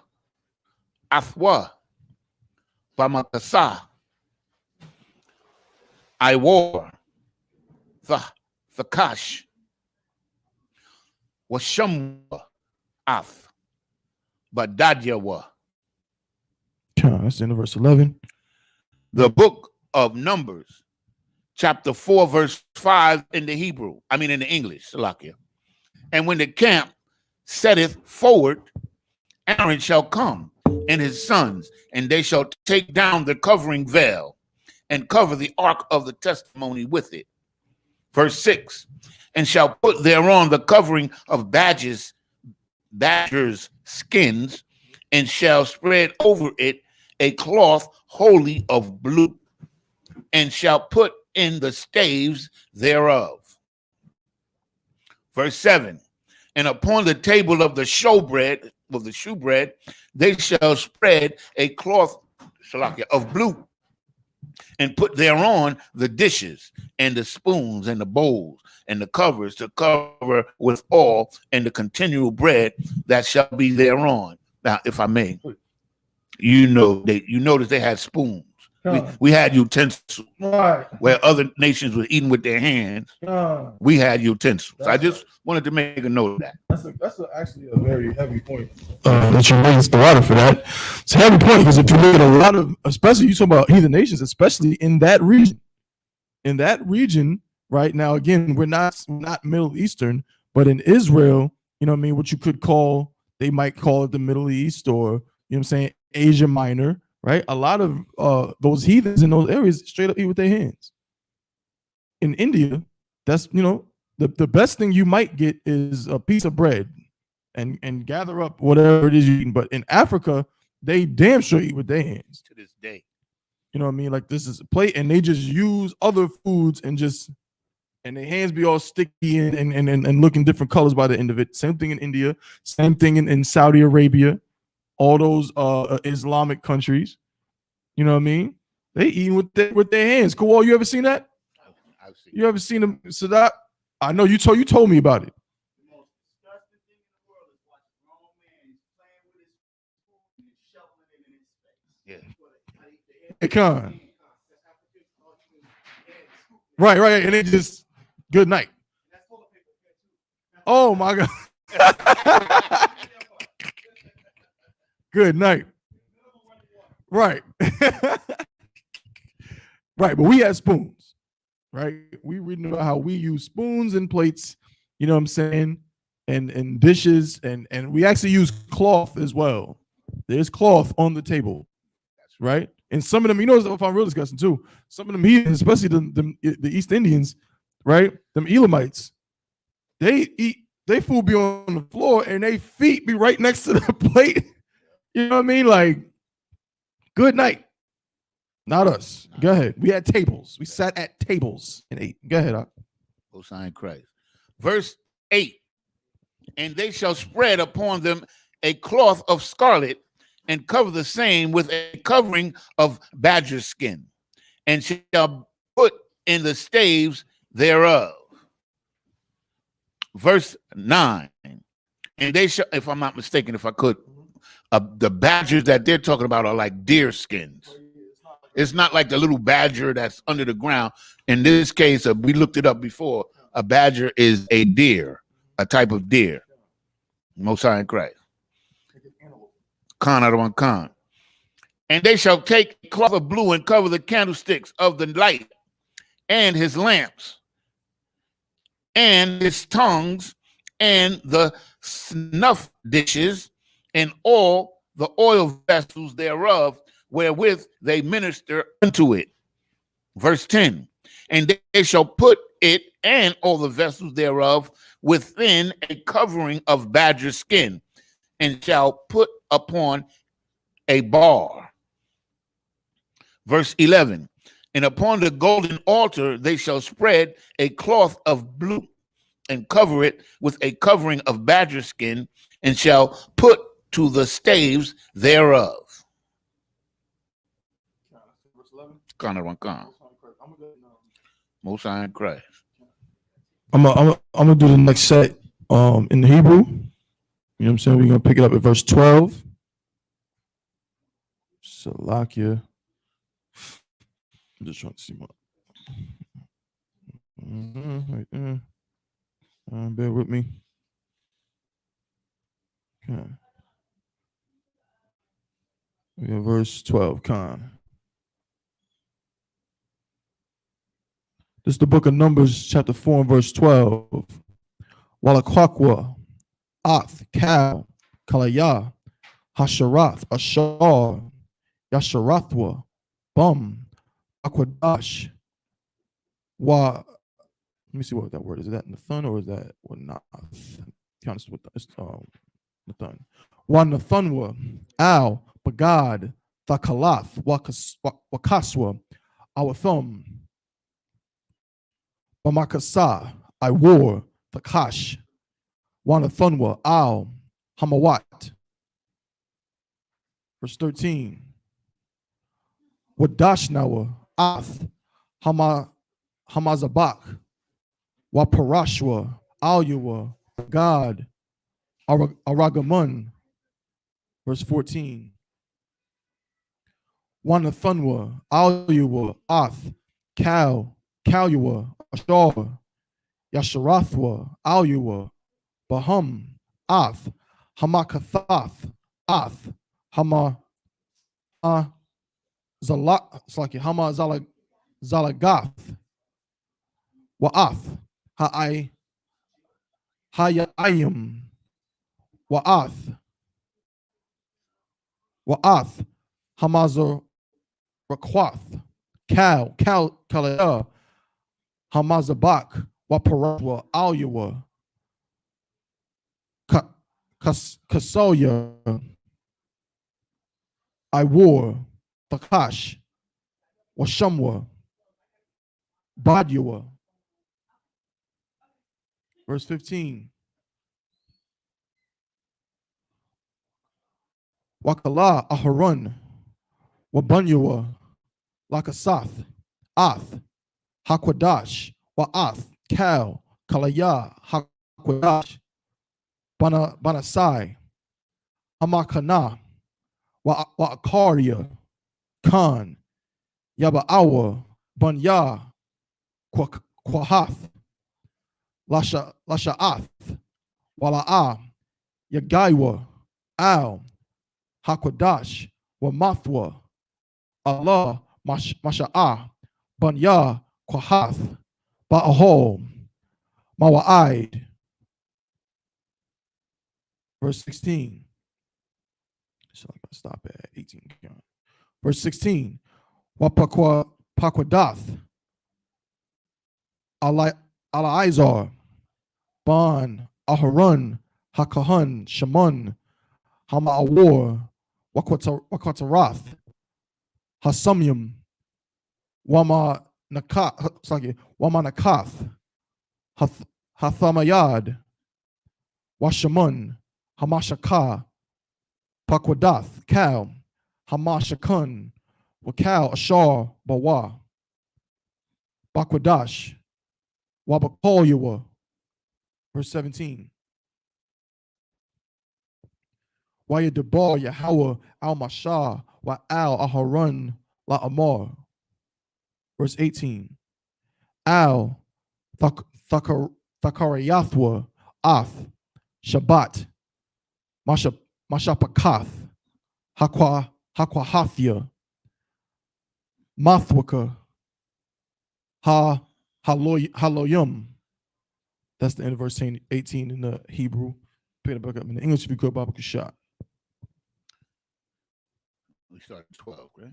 Athwa, Bamakasa, Iwar, Thakash, Washamwa, Ath, Badadyawa. That's in verse 11. The book of Numbers, chapter 4, verse 5 in the Hebrew, in the English, Salakia. And when the camp setteth forward, Aaron shall come and his sons, and they shall take down the covering veil and cover the ark of the testimony with it. Verse 6, and shall put thereon the covering of badgers' skins, and shall spread over it a cloth wholly of blue, and shall put in the staves thereof. Verse 7, and upon the table of the showbread, they shall spread a cloth of blue, and put thereon the dishes and the spoons and the bowls and the covers to cover with all, and the continual bread that shall be thereon. Now, if I may, you notice they had spoons. We had utensils. Right. Where other nations were eating with their hands, we had utensils. I just wanted to make a note of that. That's actually a very heavy point. That you raised the water for that. It's a heavy point because if you look at a lot of, especially you talk about heathen nations, especially in that region. In that region, right now, again, we're not Middle Eastern, but in Israel, what you could call, they might call it the Middle East, or Asia Minor. Right, a lot of those heathens in those areas straight up eat with their hands. In India, that's the best thing you might get is a piece of bread, and gather up whatever it is you're eating. But in Africa, they damn sure eat with their hands to this day. You know what I mean? Like, this is a plate, and they just use other foods and their hands be all sticky and looking different colors by the end of it. Same thing in India, same thing in Saudi Arabia. All those Islamic countries, you know what I mean? They eating with their hands. Cool. You ever seen that? I've seen. You ever seen them? So that I know you told me about it. The most disgusting thing in the world is watching a grown man playing with his food and shoveling it in his face. Yeah. It can. Right, and it just good night. Oh my God. Good night. Right. Right, but we had spoons, right? We reading about how we use spoons and plates, you know what I'm saying, and dishes, and we actually use cloth as well. There's cloth on the table, right? And some of them, if I'm real disgusting too, some of them heathens, especially the East Indians, right? Them Elamites, they food be on the floor and they feet be right next to the plate. You know what I mean? Like, good night. Not us. Go ahead. We had tables. We sat at tables and ate. Go ahead. Hosanna Christ. Verse 8. And they shall spread upon them a cloth of scarlet, and cover the same with a covering of badger skin, and shall put in the staves thereof. Verse 9. And they shall, if I'm not mistaken, if I could, the badgers that they're talking about are like deer skins. It's not like the little badger that's under the ground. In this case, we looked it up before. A badger is a deer, a type of deer. Most High in Christ. Khan out of one Khan. And they shall take a cloth of blue and cover the candlesticks of the light, and his lamps, and his tongues, and the snuff dishes, and all the oil vessels thereof, wherewith they minister unto it. Verse 10. And they shall put it and all the vessels thereof within a covering of badger skin, and shall put upon a bar. Verse 11. And upon the golden altar they shall spread a cloth of blue, and cover it with a covering of badger skin, and shall put to the staves thereof. Most High in Christ. I'm gonna do the next set in the Hebrew. You know what I'm saying? We're gonna pick it up at verse 12. Salakia. I'm just trying to see what. Right there. Bear with me. Okay. We got verse 12. Con. This is the book of Numbers, chapter 4 and verse 12. Walakwakwa, Ath, Cal, Kalaya, Hasharath, Ashar, Yasharathwa, Bum, Akwadash, Wa. Let me see what that word is. Is that Nathan or is that what not? Counts with Nathan. Wa Nathanwa, Al, Bagad, Thakalath, Wakaswa, Awathum, Bamakasa, I wore, Takash, Wanathunwa, Al, Hamawat. Verse 13. Wadashnawa, Ath, Hamazabak, Waparashwa, Alyua, God, Aragamun. Verse 14. Wanathunwa, Alyua, Ath, Kalyua, Ashar, Yasharathwa, Alyua, Bahum, Ath, Hamakathath, Ath, Hama Zalagath, Wa'ath, Hayayim, Wa'ath, Hamazar Rakwath, Kalaya, Hamazabak, Waparatwa, Alyua, Kasoya, I wore, Takash, Washamwa, Badyua. Verse 15. Wakala, Aharun, Wabanyua, Lakasath, Ath, Hakwadash, Wa'ath, Kal, Kalaya, Hakwadash, Banasai, Hamakana, Wa'akaria, Khan, Yaba'awa, Banya, Kwahath, Lasha'ath, Wala'a, Yagaiwa, Al, Hakwadash, Wamathwa, Allah, Masha'ah, Banya, Kwahath, Ba'ahol, Mawa'id. Verse 16. So I'm going to stop at 18. Verse 16. Wapakwadath, Alaizar, Ban, Aharun, Hakahun, Shamun, Hama'awar, Wakwatarath, Hasamyum, Wamanakath, Hathamayad, Washamun, Hamashaka, Pakwadath, Kal, Hamashakun, Wakal, Ashar, Bawa, Bakwadash, Wabakolyua. Verse 17. Wayadabar, Yahweh, Al Mashah, Wa Al Aharun, La Amar. Verse 18. Al Thakarayathwa, Ath, Shabbat, Mashapakath, Hakwahathia, Mathwaka, Haloyum. That's the end of verse 18 in the Hebrew. Pick it back up in the English if you could, Baba Kushak. We started 12, right?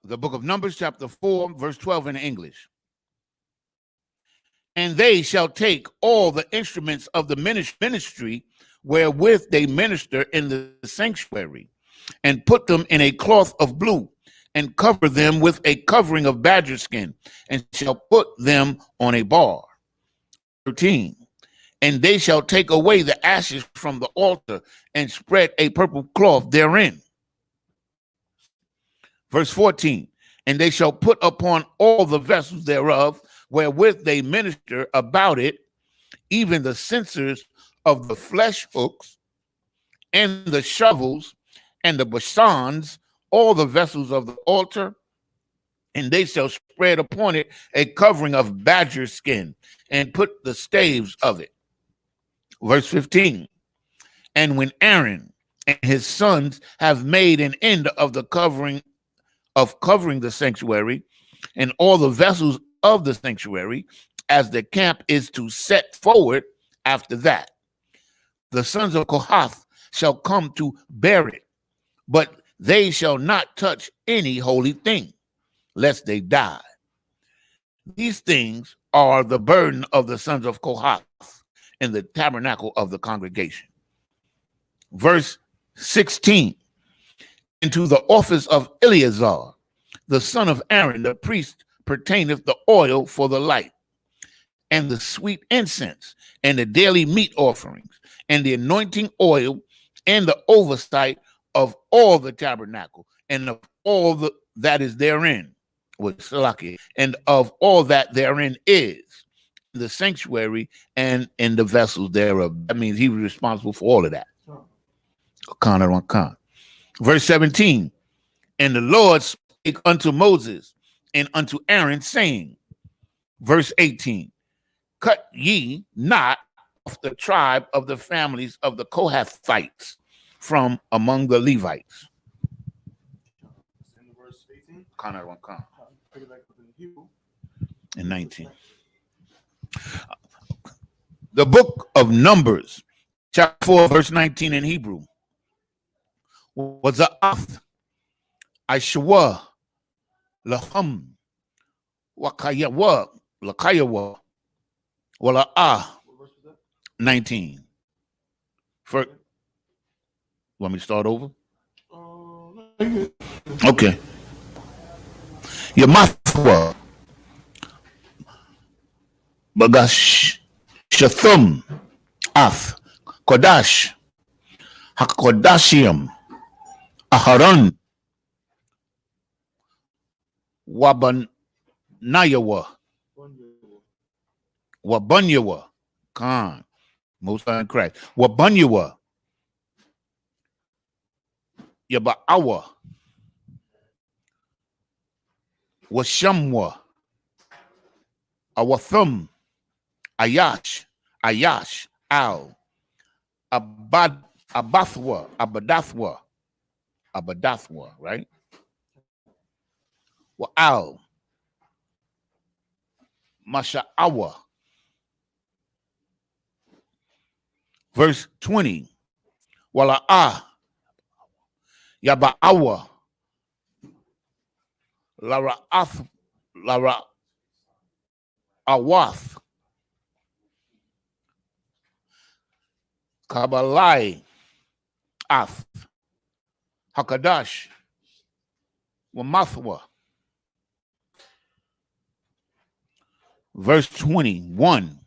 The book of Numbers, chapter 4, verse 12 in English. And they shall take all the instruments of the ministry wherewith they minister in the sanctuary, and put them in a cloth of blue, and cover them with a covering of badger skin, and shall put them on a bar. 13. And they shall take away the ashes from the altar, and spread a purple cloth therein. Verse 14. And they shall put upon all the vessels thereof, wherewith they minister about it, even the censers of the flesh hooks, and the shovels, and the basons, all the vessels of the altar, and they shall spread upon it a covering of badger skin, and put the staves of it. Verse 15. And when Aaron and his sons have made an end of the covering the sanctuary and all the vessels of the sanctuary, as the camp is to set forward after that, the sons of Kohath shall come to bear it, but they shall not touch any holy thing, lest they die. These things are the burden of the sons of Kohath in the tabernacle of the congregation. Verse 16. And to the office of Eleazar, the son of Aaron, the priest, pertaineth the oil for the light, and the sweet incense, and the daily meat offerings, and the anointing oil, and the oversight of all the tabernacle, and of all that is therein, with Salaki, and of all that therein is, in the sanctuary and in the vessels thereof. That means he was responsible for all of that. Verse 17. And the Lord spake unto Moses and unto Aaron, saying, verse 18, cut ye not off the tribe of the families of the Kohathites from among the Levites. And 19. The book of Numbers, chapter 4, verse 19 in Hebrew, was Za'ath, Aishwa, Laham, Wakayawa, Lakayawa, Wala'ah, 19. First, want me to start over? Okay. Yamathwa, Bagash, Shathum, Ath, Kodash, Hakodashim, Aharon, Wabanayawa, Wabanyawa, Khan, most High in Christ, Wabanyawa, Yaba'awa, Washamwa, Awathum, Ayash, Al, Abadathwa, right? Al, Masha'awa. Verse 20, Wala'ah, Yaba'awa, Lara'ath, Awath, Kabalai, Ath, Hakadash, Wamathwa. Verse 21,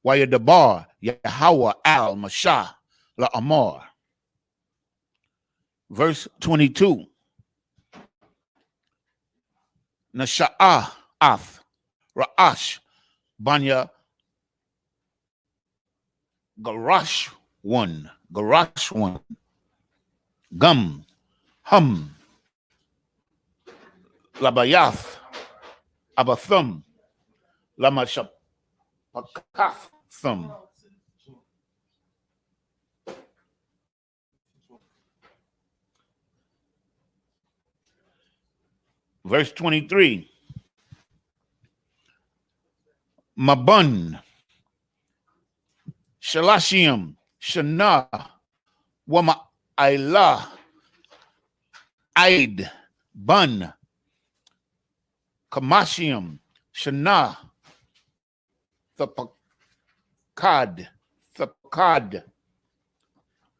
Wayadabar, Yahweh al Mashah, La Amar. Verse 22, Nasha'ah, Ath, Ra'ash, Banya, Garash one, Gum, Hum, Labayath, Abathum, Lamashapakathum. Verse 23, Mabun, Shalashim, Shana, Wama Ailah, Aid, Bun, Kamashium, Shana, Thapakad,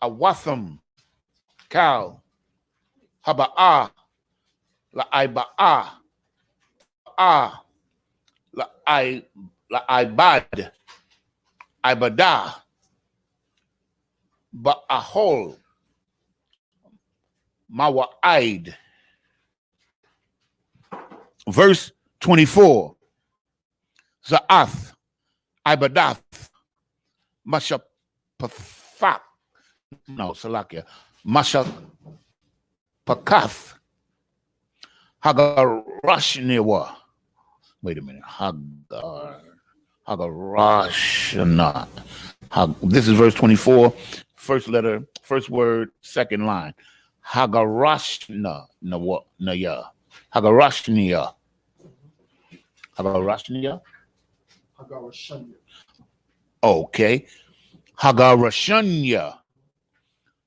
Awatham, Kal, Haba'ah, La'iba'ah, La'ibad, Ibadah, Ba'ahol, Mawa'id. Verse 24. Za'ath, Ibadath, Mashapafak. No, Salakia. Mashapakath, Hagarashniwa. Wait a minute. Hagarashna. This is verse 24. First letter, first word, second line. Hagarashna Naya. Hagarashnia. Hagarashnia. Okay. Hagarashanya.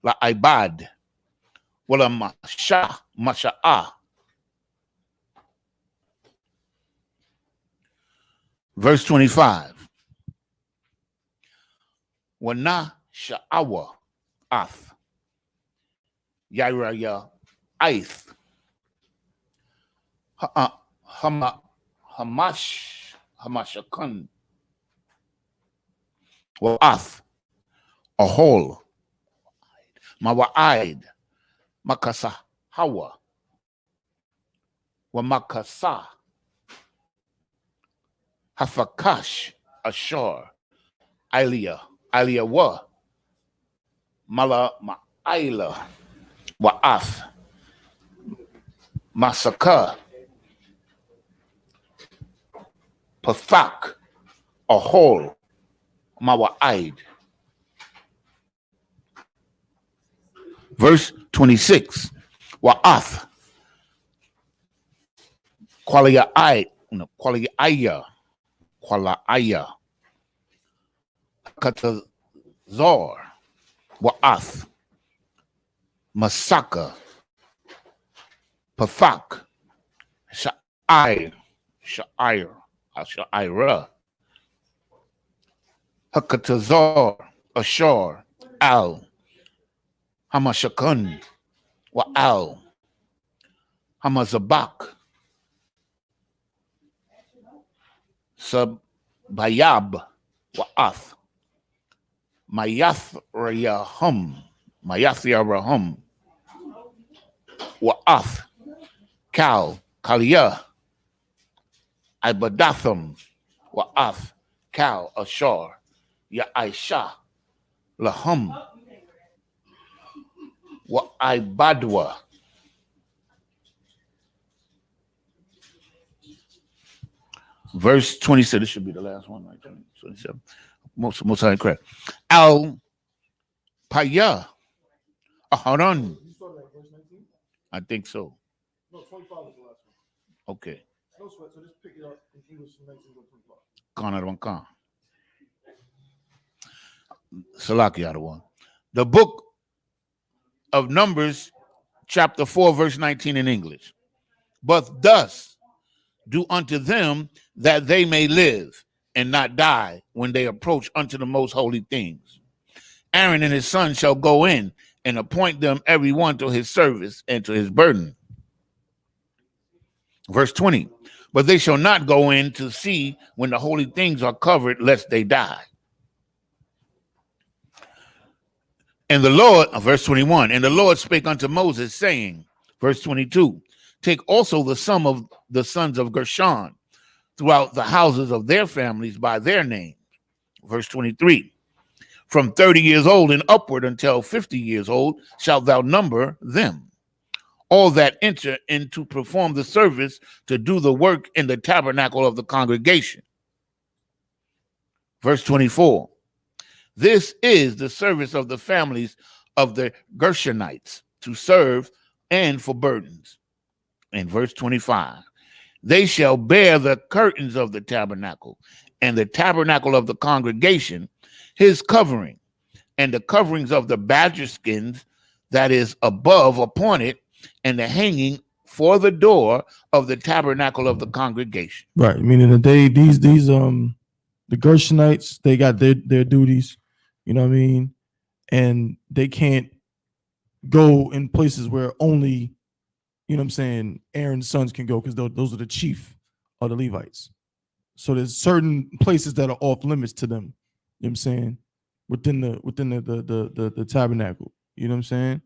La ibad. Wala masha'a. Verse 25. Wana sha'awa ath. Yairaya aith. Hamashakan. Wa'ath. A hole. Mawa'id. Makasa hawa. Wa makasa. Hafakash ashar. Ilya wa. Mala ma'ila. Wa'ath. Masaka. Pathak. A hole. Mawa'id. Verse 26. Wa'ath. Qualiya. Katazor. Wa'ath. Masaka. Pathak. Sha'ira. Hakatazor. Ashar. Al. Hamashakun. Wa'al. Hamazabak. Sabayab. Wa'ath. Mayathriyahum. Wa'ath. Kaliyah. Ibadatham. Wa'ath. Kal. Ashar. Ya'aisha. Lahum. Wa'ibadwa. Verse 27. This should be the last one, right? 27. Most correct. Al Paya Aharon. I think so. No, 25 is the last one. Okay. No sweat, so just pick it up in English from 19 to 25. Salaki out of one. The book of Numbers, chapter 4, verse 19 in English. But thus do unto them that they may live and not die when they approach unto the most holy things. Aaron and his sons shall go in and appoint them every one to his service and to his burden. Verse 20. But they shall not go in to see when the holy things are covered, lest they die. And the Lord, verse 21, and the Lord spake unto Moses, saying, verse 22, take also the sum of the sons of Gershon throughout the houses of their families by their names. Verse 23, from 30 years old and upward until 50 years old shalt thou number them, all that enter in to perform the service to do the work in the tabernacle of the congregation. Verse 24, this is the service of the families of the Gershonites to serve and for burdens. In verse 25, they shall bear the curtains of the tabernacle and the tabernacle of the congregation, his covering, and the coverings of the badger skins that is above upon it, and the hanging for the door of the tabernacle of the congregation. Right, meaning that these the Gershonites, they got their duties, you know what I mean, and they can't go in places where only, you know what I'm saying, Aaron's sons can go, because those are the chief of the Levites. So there's certain places that are off limits to them, you know what I'm saying, within the tabernacle, you know what I'm saying?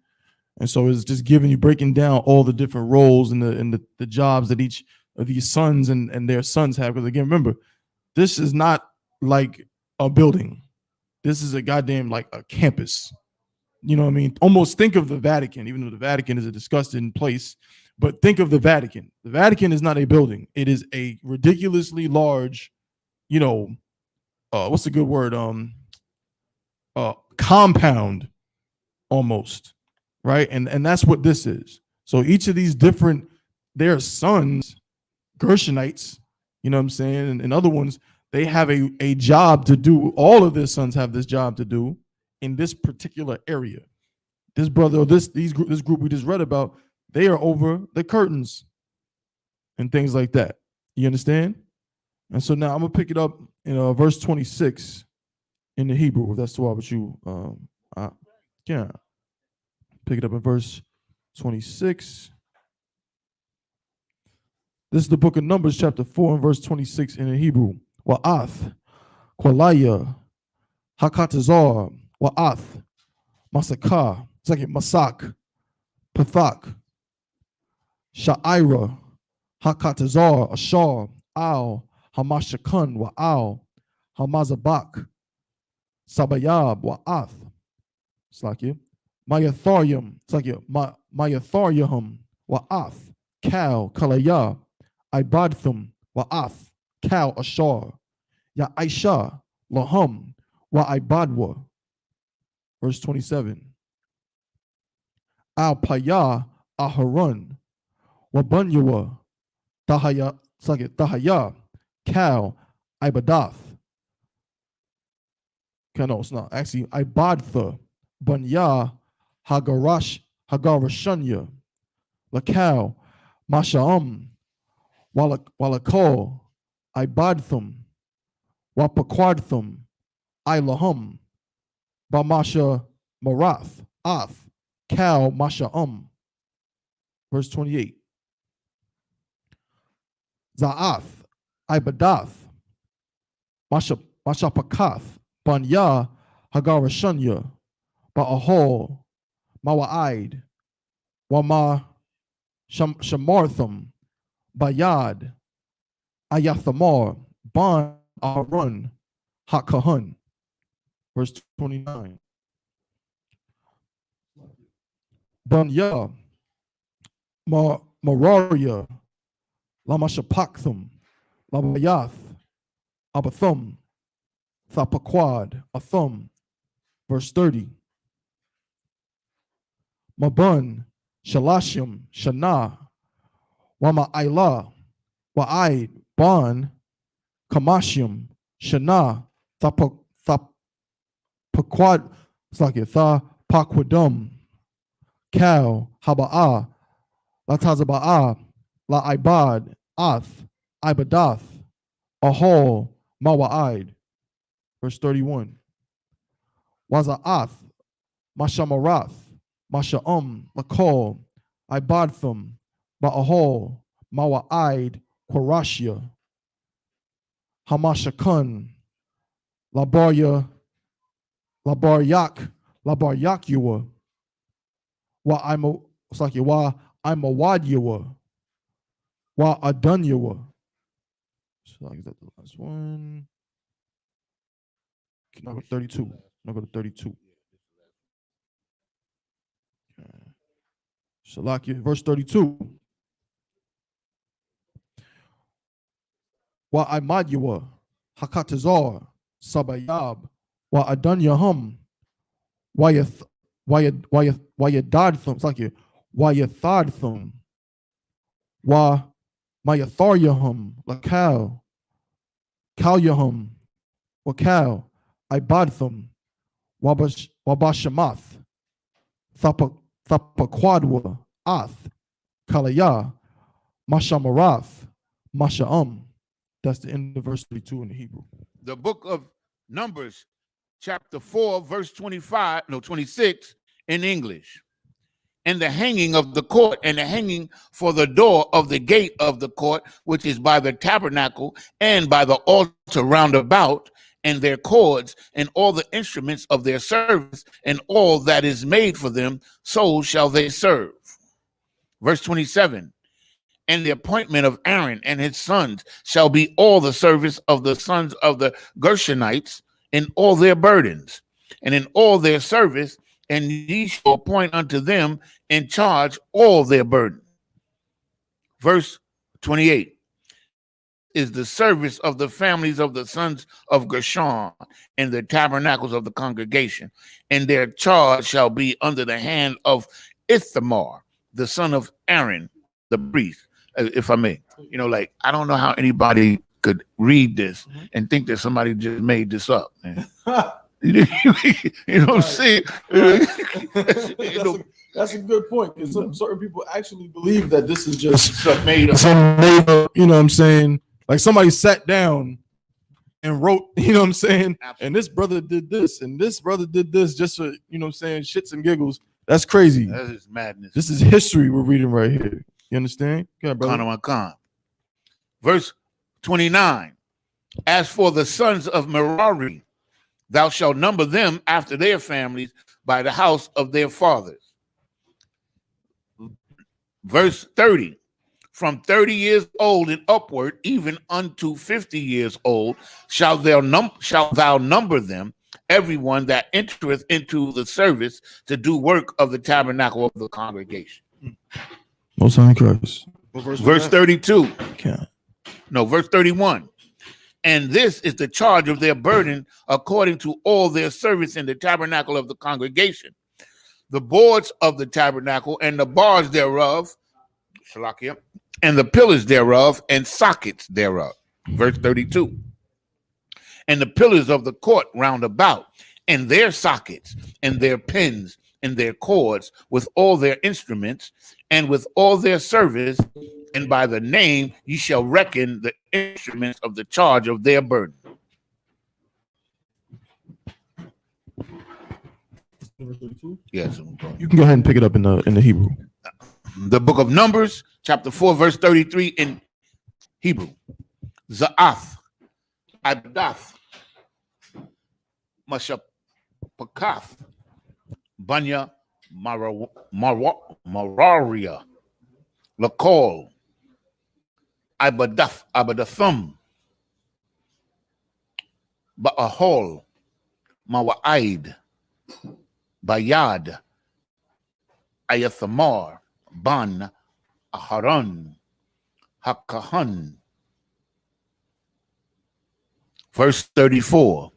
And so it's just breaking down all the different roles and the jobs that each these sons and their sons have. Because again, remember, this is not like a building. This is a goddamn like a campus. You know what I mean? Almost think of the Vatican, even though the Vatican is a disgusting place. But think of the Vatican. The Vatican is not a building. It is a ridiculously large, you know, what's the good word? Compound almost, right? And that's what this is. So each of these different, their sons, Gershonites, you know what I'm saying, and other ones, they have a job to do. All of their sons have this job to do in this particular area. This brother, or this group we just read about, they are over the curtains and things like that. You understand? And so now I'm gonna pick it up in verse 26 in the Hebrew, if that's all with you. Yeah. Pick it up in verse 26. This is the book of Numbers, chapter 4, and verse 26 in the Hebrew. Wa'ath, Kwalaya, Hakatazar, Wa'ath, Masakah, second Masak, Pathak, Sha'ira, Hakatazar, Ashar, Al, Hamashakan, Wa'al, Hamazabak, Sabayab, Wa'ath. It's like you. Mayatharium, it's like you. Mayatharium, Wa'ath, Kal, Kalaya, Ibadthum, Wa'ath, Kal, Ashar, Ya Aisha, Laham, Wa'ibadwa. Verse 27. Al Paya, Aharon, Wabunyua, Tahaya, Tahaya, Kal, Ibadath. Okay, no, it's not. Actually, Ibadtha, Bunya, Hagarashanya, Lakal, Masha'am, Walakol, Ibadthum, Wapakwadthum, Ilahum, Bamasha Marath, Ath, Kal, Masha'am. Verse 28. Za'ath, Ibadath, Mashapakath, Banya, Hagarashanya, Ba'ahol, Mawa'id, Wama Shamartham, Bayad, Ayathamar, Ban Arun, Hakahun. Verse 29. Banya, Mararia, Lamashapakthum, Labayath, Abathum, Thapaquad, Athum. Verse 30. Mabun, Shalashim, Shana, Wama Ailah, Wa'id, Ban, Kamashim, Shana, Thapaquad, it's like it, Thapakwadum, Kal, Haba'a, Latazaba'a, La Ibad, Ath, Ibadath, Ahol, Mawa'id. Verse 31. Waza'ath, Mashamarath, Masha'um, Lakol, Ibadthum, Ba'ahol, Mawa'id, Quarashia, Hamashakun, Labaryak, Labaryakua, Wa Imawadyua, Wa Adunyua. So is that the last one? Now go to 32. Now go to 32. Shalakia, verse 32. Wa Imadyua, Hakatazar, Sabayab, Wa Adunyahum, Wayadadthum, it's like it, Wayathodthum, Wa Mayatharyahum, Lakal, Kalyahum, Wakal, Ibadthum, Wabashamath, Thapakwadwa, Ath, Kalaya, Mashamarath, Masha'am. That's the end of verse 32 in the Hebrew. The book of Numbers, chapter 4, verse 26 in English. And the hanging of the court, and the hanging for the door of the gate of the court, which is by the tabernacle and by the altar round about, and their cords, and all the instruments of their service, and all that is made for them, so shall they serve. Verse 27. And the appointment of Aaron and his sons shall be all the service of the sons of the Gershonites in all their burdens and in all their service, and ye shall appoint unto them in charge all their burden. Verse 28 is the service of the families of the sons of Gershon and the tabernacles of the congregation, and their charge shall be under the hand of Ithamar, the son of Aaron, the priest. If I may, like, I don't know how anybody could read this and think that somebody just made this up, man. You know what I'm saying? That's a good point, because certain people actually believe that this is just made up. some made up, you know what I'm saying? Like somebody sat down and wrote, you know what I'm saying? Absolutely. And this brother did this, and this brother did this, just for, you know what I'm saying, shits and giggles. That's crazy. That is madness. This is history we're reading right here. You understand? Yeah, brother. Verse 29. As for the sons of Merari, thou shalt number them after their families by the house of their fathers. Verse 30. From 30 years old and upward, even unto 50 years old, shalt thou number them, everyone that entereth into the service to do work of the tabernacle of the congregation. Most High Christ. Verse 32. Yeah. No, verse 31. And this is the charge of their burden according to all their service in the tabernacle of the congregation. The boards of the tabernacle and the bars thereof, Shalakia, and the pillars thereof and sockets thereof. Verse 32. And the pillars of the court round about, and their sockets, and their pins, and their cords, with all their instruments, and with all their service, and by the name ye shall reckon the instruments of the charge of their burden. Yes, you can go ahead and pick it up in the Hebrew. The book of Numbers, chapter 4, verse 33 in Hebrew. Za'ath, Abdath, Mashapakath, Banya, Mararia, Lakol, Abadathum, Ba'ahol, Mawa'id, Bayad, Ayathamar, Ban, Aharon, Hakahan. Verse 34.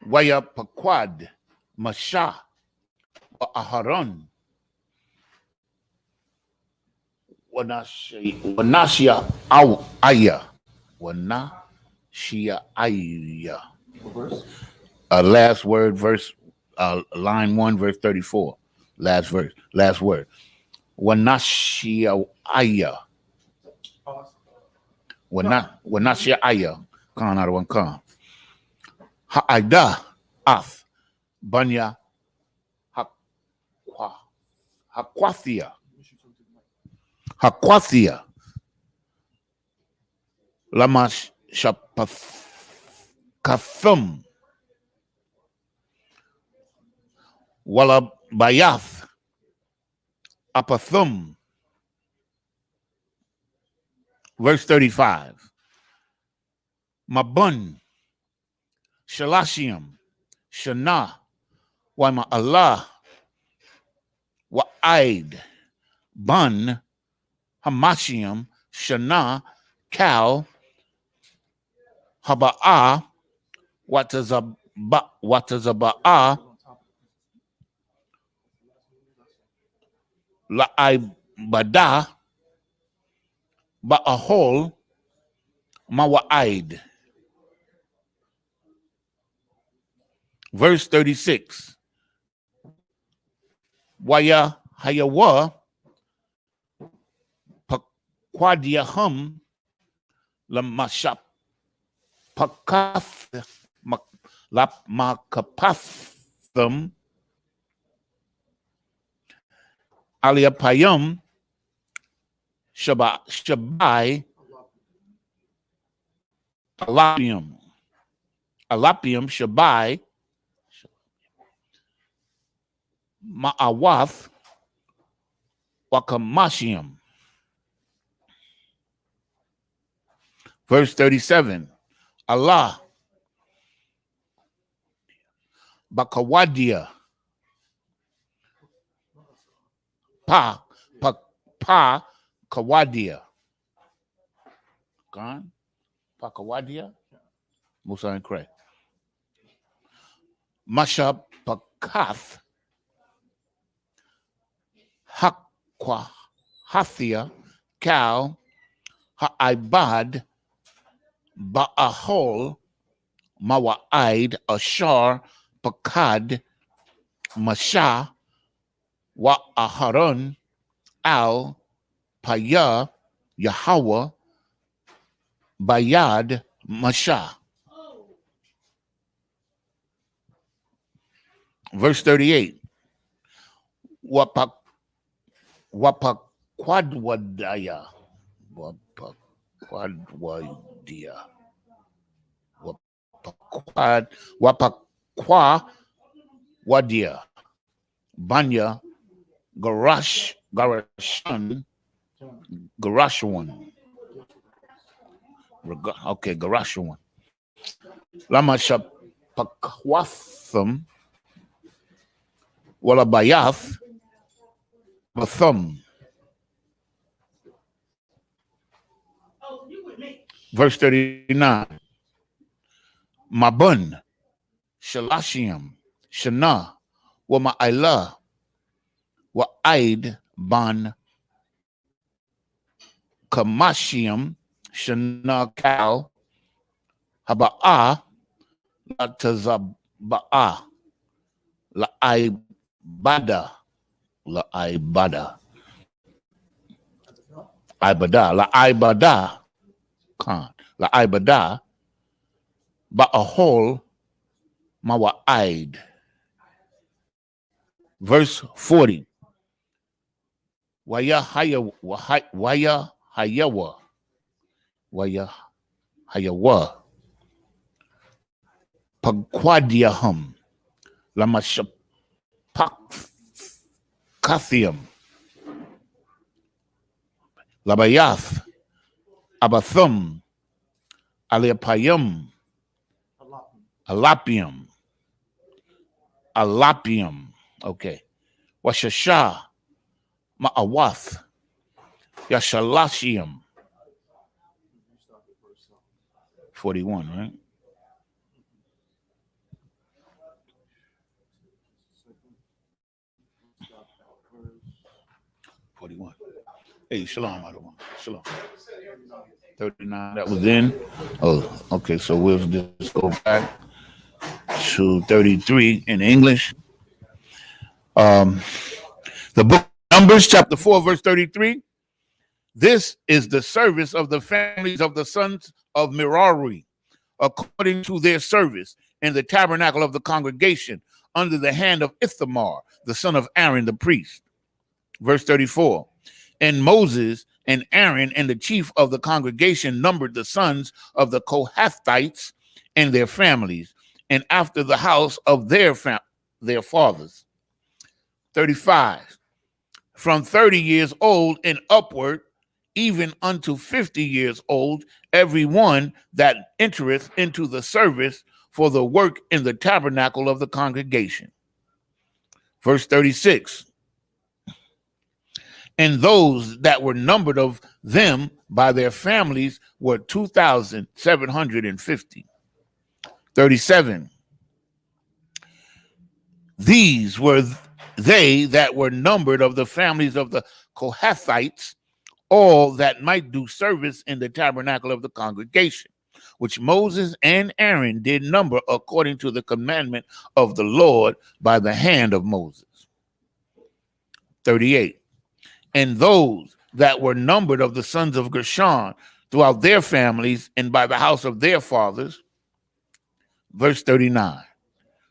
Waya Paquad, Masha, Aharon, Wanashia Aya, Wanashia Aya. Last word, verse, line 1, verse 34. Last verse, last word. Wanashia Aya. Wanashia Aya. Khan out of one Khan. Ha'ida Ath Banya Hakwathia Lamash Shapakathum Wala Bayath Apathum. Verse 35. Mabun Shalashiam, Shana, Wama Allah, Wa'id, Bun, Hamashiam, Shana, Kal, Haba'a, Watazaba'a, La'ibada, Ba'ahol, Mawa'id. Verse 36. Waya Hayawa Pakwadiahum Lamashap Pakath Lapmakapathum Aliapayum Shabai Alapium Shabai Ma'awath Wakamashium. Verse 37. Allah. Bakawadia. Pa Kawadia. Gone? Pa Kawadia? Musa incorrect. Masha Pakath. Hakwa Hathia. Kal. Ha'ibad. Ba'ahol. Mawa'id. Ashar. Pakad. Masha. Wa'aharon. Al. Paya. Yahweh. Bayad. Masha. Verse 38. Wapakwadwadaya. Wapakwadwadia. Wapakwadia. Banya. Garashwan. Okay, Garashwan. Lamasha Pakwatham. Walabayath. Bathum. Verse 39. Mabun. Shalashiam. Shana. Wama'ila. Wa'id ban. Kamashiam. Shana Kal. Haba'a. Latazaba'a. La'ibada. La'ibada. La'ibada. Khan. La'ibada. Ba'ahol. Mawa'id. Verse 40. Waya hayawa. Pagquadiahum. Lamashapakathium. Labayath. Abathum. Aliapayum. Alapium. Okay. Washasha. Ma'awath. Yashalashium. 41, right? Hey, shalom, Adawan. Shalom. 39, that was in. Oh, okay, so we'll just go back to 33 in English. The book of Numbers, chapter 4, verse 33. This is the service of the families of the sons of Merari, according to their service in the tabernacle of the congregation, under the hand of Ithamar, the son of Aaron the priest. Verse 34. And Moses and Aaron and the chief of the congregation numbered the sons of the Kohathites and their families, and after the house of their fathers. 35. From 30 years old and upward, even unto 50 years old, every one that entereth into the service for the work in the tabernacle of the congregation. Verse 36. And those that were numbered of them by their families were 2,750. 37. These were they that were numbered of the families of the Kohathites, all that might do service in the tabernacle of the congregation, which Moses and Aaron did number according to the commandment of the Lord by the hand of Moses. 38. And those that were numbered of the sons of Gershon throughout their families and by the house of their fathers. Verse 39.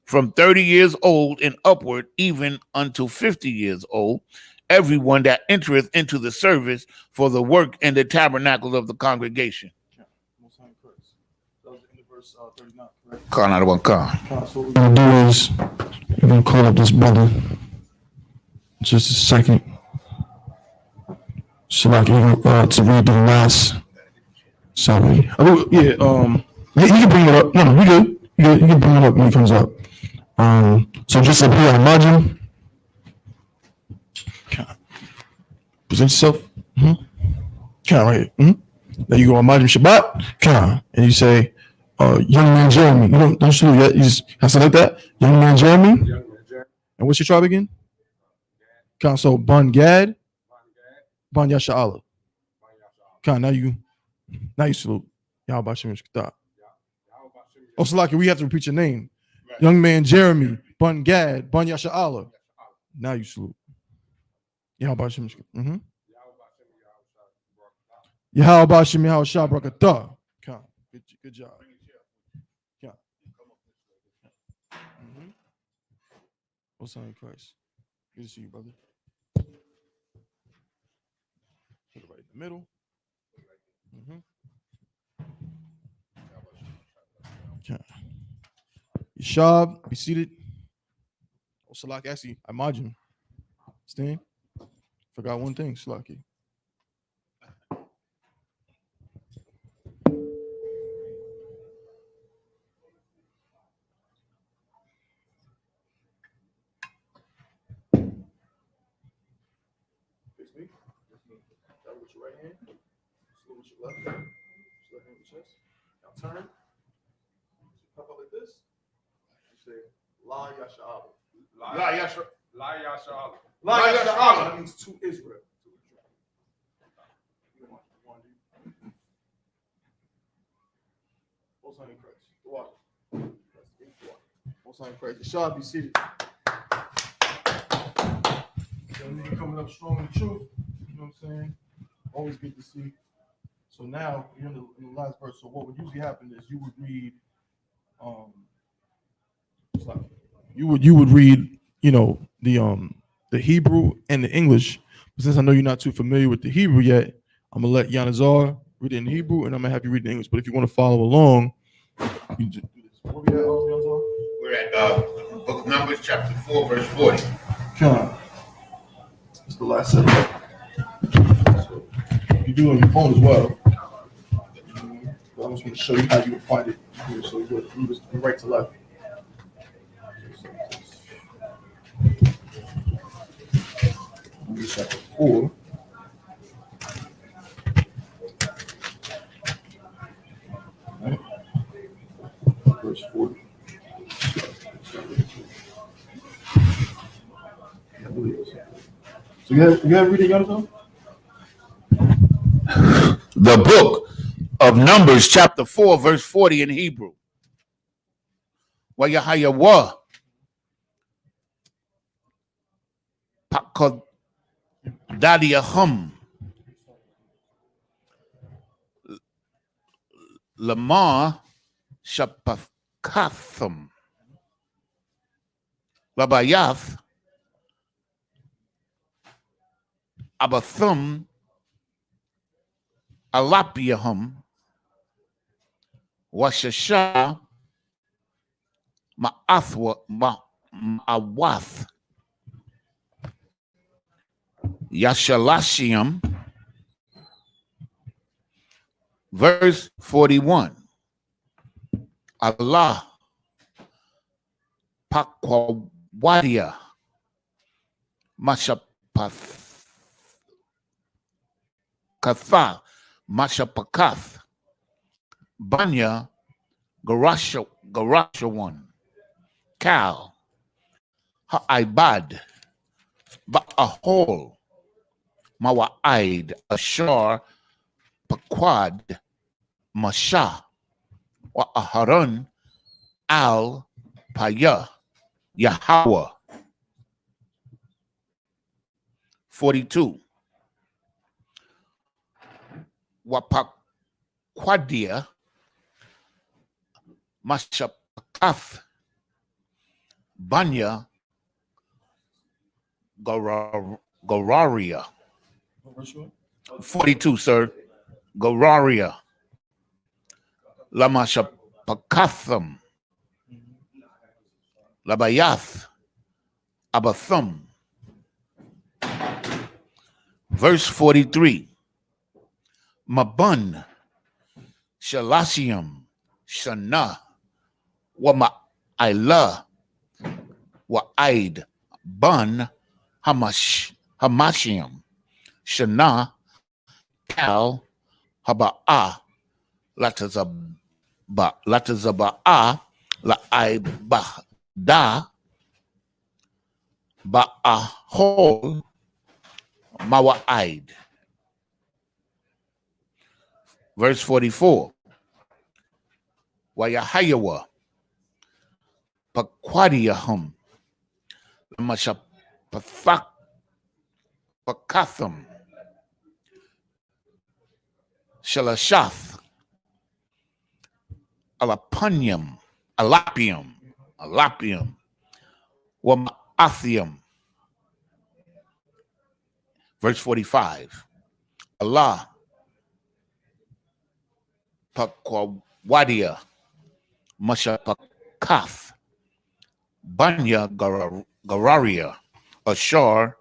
From 30 years old and upward, even unto 50 years old, everyone that entereth into the service for the work in the tabernacle of the congregation. Call out of one car. So what we're going to do is we're going to call up this brother. Just a second. Shalaki, to read the last 7. He can bring it up. No, you good. You can bring it up when he comes up. So just up here on margin. Present yourself. Right here. Then you go on margin Shabbat. And you say, young man Jeremy. You don't salute yet. You just have to like that. Young man Jeremy. And what's your tribe again? So Ban Gad, Ban Yasha'Allah. Now you salute. Yahweh Shem Shkata. Oh, Salaki, we have to repeat your name. Right. Young man Jeremy, Ban Gad, Ban Yasha'Allah. Now you salute. Yahweh Shem Shkata. Yahweh Shem Shkata. Good job. What's on Christ? Good to see you, brother. Put it right in the middle. Yashab, be seated. Oh, Salaki, actually, I margin. Stand. Forgot one thing, Salaki. Start with your right hand. Slow with your left hand. Left hand with your chest. Now turn. Pop up like this. You say, La Yasha'Allah. La Yasha'Allah. La Yasha'Allah. La Yasha'Allah. That means to Israel. Most High in Christ. The water. Most High in Christ. The shall be seated. You're coming up strong in the truth. You know what I'm saying? Always good to see. So now you're in the last verse. So what would usually happen is you would read, you would read, the Hebrew and the English. But since I know you're not too familiar with the Hebrew yet, I'm gonna let Yanazar read it in Hebrew, and I'm gonna have you read it in English. But if you want to follow along, you can just do this. Where we at, Yanazar? We're at Book of Numbers, chapter 4, verse 40. It's the last set. So you do it on your phone as well. I just want to show you how you would find it. So you go from right to left. Chapter 4. Right. Verse 40. So you have read it, Jonathan? The book of Numbers, chapter 4, verse 40 in Hebrew. Wayahayawa. Pakadadiyahum. Lamar Shapakatham. Labayath. Abathum. Alapiahum. Washasha. Ma'awath. Yashalashiam. Verse 41. Allah Pakwawadia Mashapath Katha Mashapakath Banya Garashawan Kal Ha'ibad Ba'ahol Mawa'id Ashar Paquad Masha wa Aharon al Paya Yahweh. 42. Wapakwadia Mashapakath Banya Goraria. 42, sir. Goraria. Lamashapakatham. Labayath. Abathum. Verse 43. Mabun, Shalasium, Shana, Wama'ila, Wa'aid, Bun, Hamashium, Shana, Kal, Haba'a, Latazaba'a, La'aibada, Ba'ahol, Mawa'aid. Verse 44. Wayahayawa, Paquadiahum, Lamashapafak, Pakathum, Shalashath, Alapium, Wama'athium. Verse 45. Allah, Pakwadia, Mashapakath, Banya Gararia, Ashar,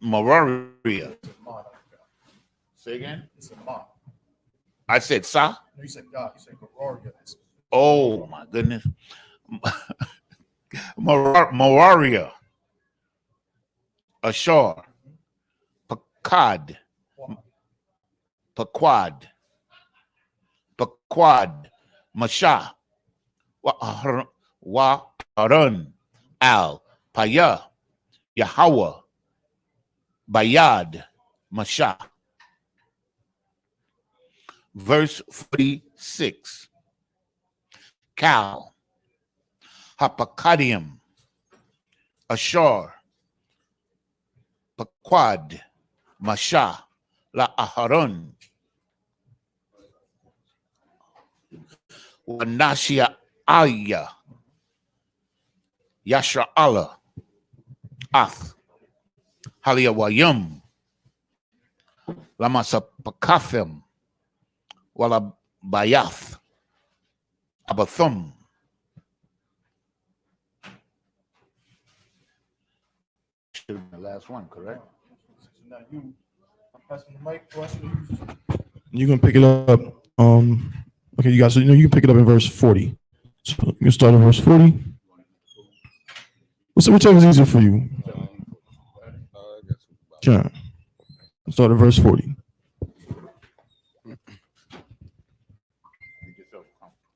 Mararia. Say again? It's a ma. I said Sa? No, you said God. You said Gararia. Oh my goodness. Mararia, Ashar, Pakad, Paquad, Masha, Wa'arun, Al, Paya, Yahweh, Bayad, Masha. Verse 46. Cal, Hapakadium, Ashar, Paquad, Masha, La Aharun, Wanashia Aya, Yasha Allah, Ath, Haliyawayum, Lamasapakathim, Wala Bayath, Abathum. Should have been the last one, correct? Now I'm passing the mic. You can pick it up. Okay, you guys. So you can pick it up in verse 40. So you can start in verse 40. Whichever is easier for you. John. Start at verse 40.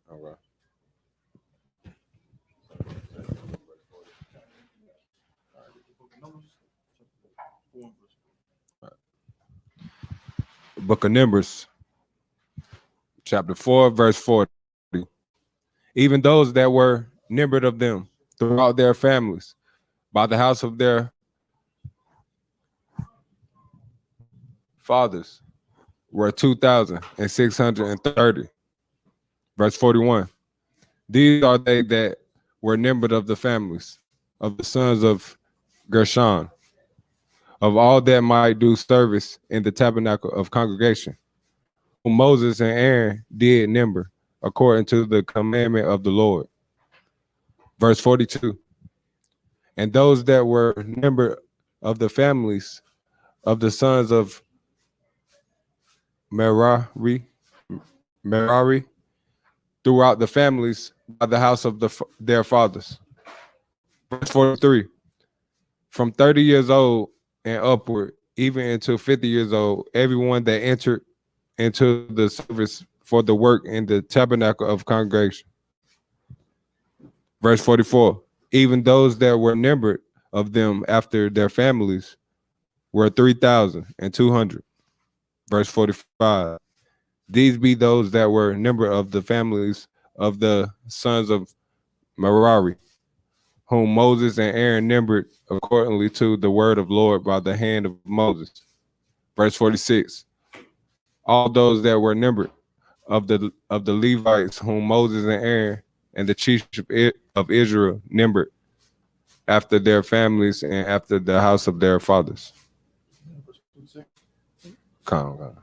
All right. Book of Numbers, chapter 4, verse 40. Even those that were numbered of them throughout their families by the house of their fathers were 2,630. Verse 41. These are they that were numbered of the families of the sons of Gershon, of all that might do service in the tabernacle of congregation, whom Moses and Aaron did number, according to the commandment of the Lord. Verse 42. And those that were numbered of the families of the sons of Merari throughout the families by the house of their fathers. Verse 43. From 30 years old and upward, even until 50 years old, everyone that entered into the service for the work in the tabernacle of congregation. Verse 44. Even those that were numbered of them after their families were 3,200. Verse 45. These be those that were numbered of the families of the sons of Merari, whom Moses and Aaron numbered accordingly to the word of Lord by the hand of Moses. Verse 46. All those that were numbered of the Levites, whom Moses and Aaron and the chiefs of Israel numbered after their families and after the house of their fathers. Come.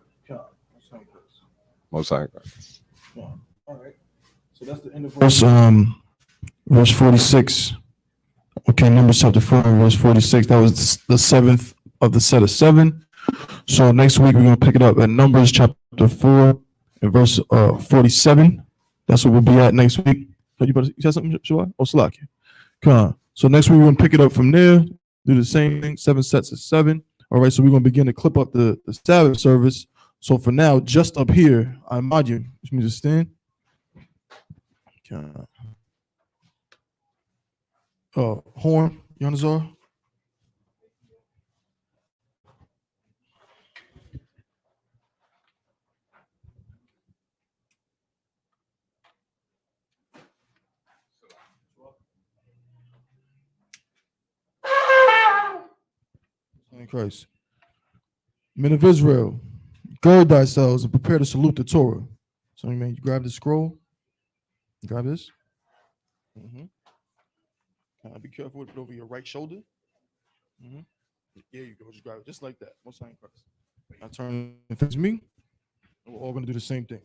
Most High. All right. So that's the end of verse 46. Okay, Numbers chapter 4 and verse 46. That was the seventh of the set of seven. So next week we're gonna pick it up at Numbers chapter 4 and verse 47. That's what we'll be at next week. Oh, you said something, Shawai? Oh, Salaki. Come on. So next week we're gonna pick it up from there. Do the same thing. 7 sets of 7. All right. So we're gonna begin to clip up the Sabbath service. So for now, just up here, I imagine, which means to stand. Horn, Yonazar. In Christ. Men of Israel, gird thyself and prepare to salute the Torah. So, man, you grab the scroll. Grab this. Be careful with it over your right shoulder. There you go. Just grab it just like that. Most High in Christ. Now turn and face me. And we're all going to do the same thing.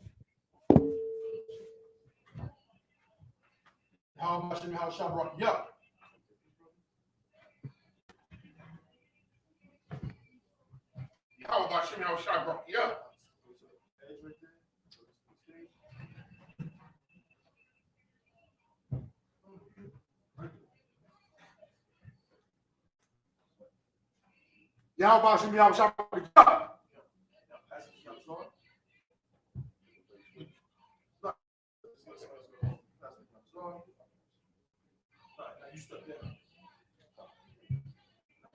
How much and how Shabrak? Yeah. How about Shimon Shabbat? Yeah. How about Shimon Shabbat? Yeah. You step down.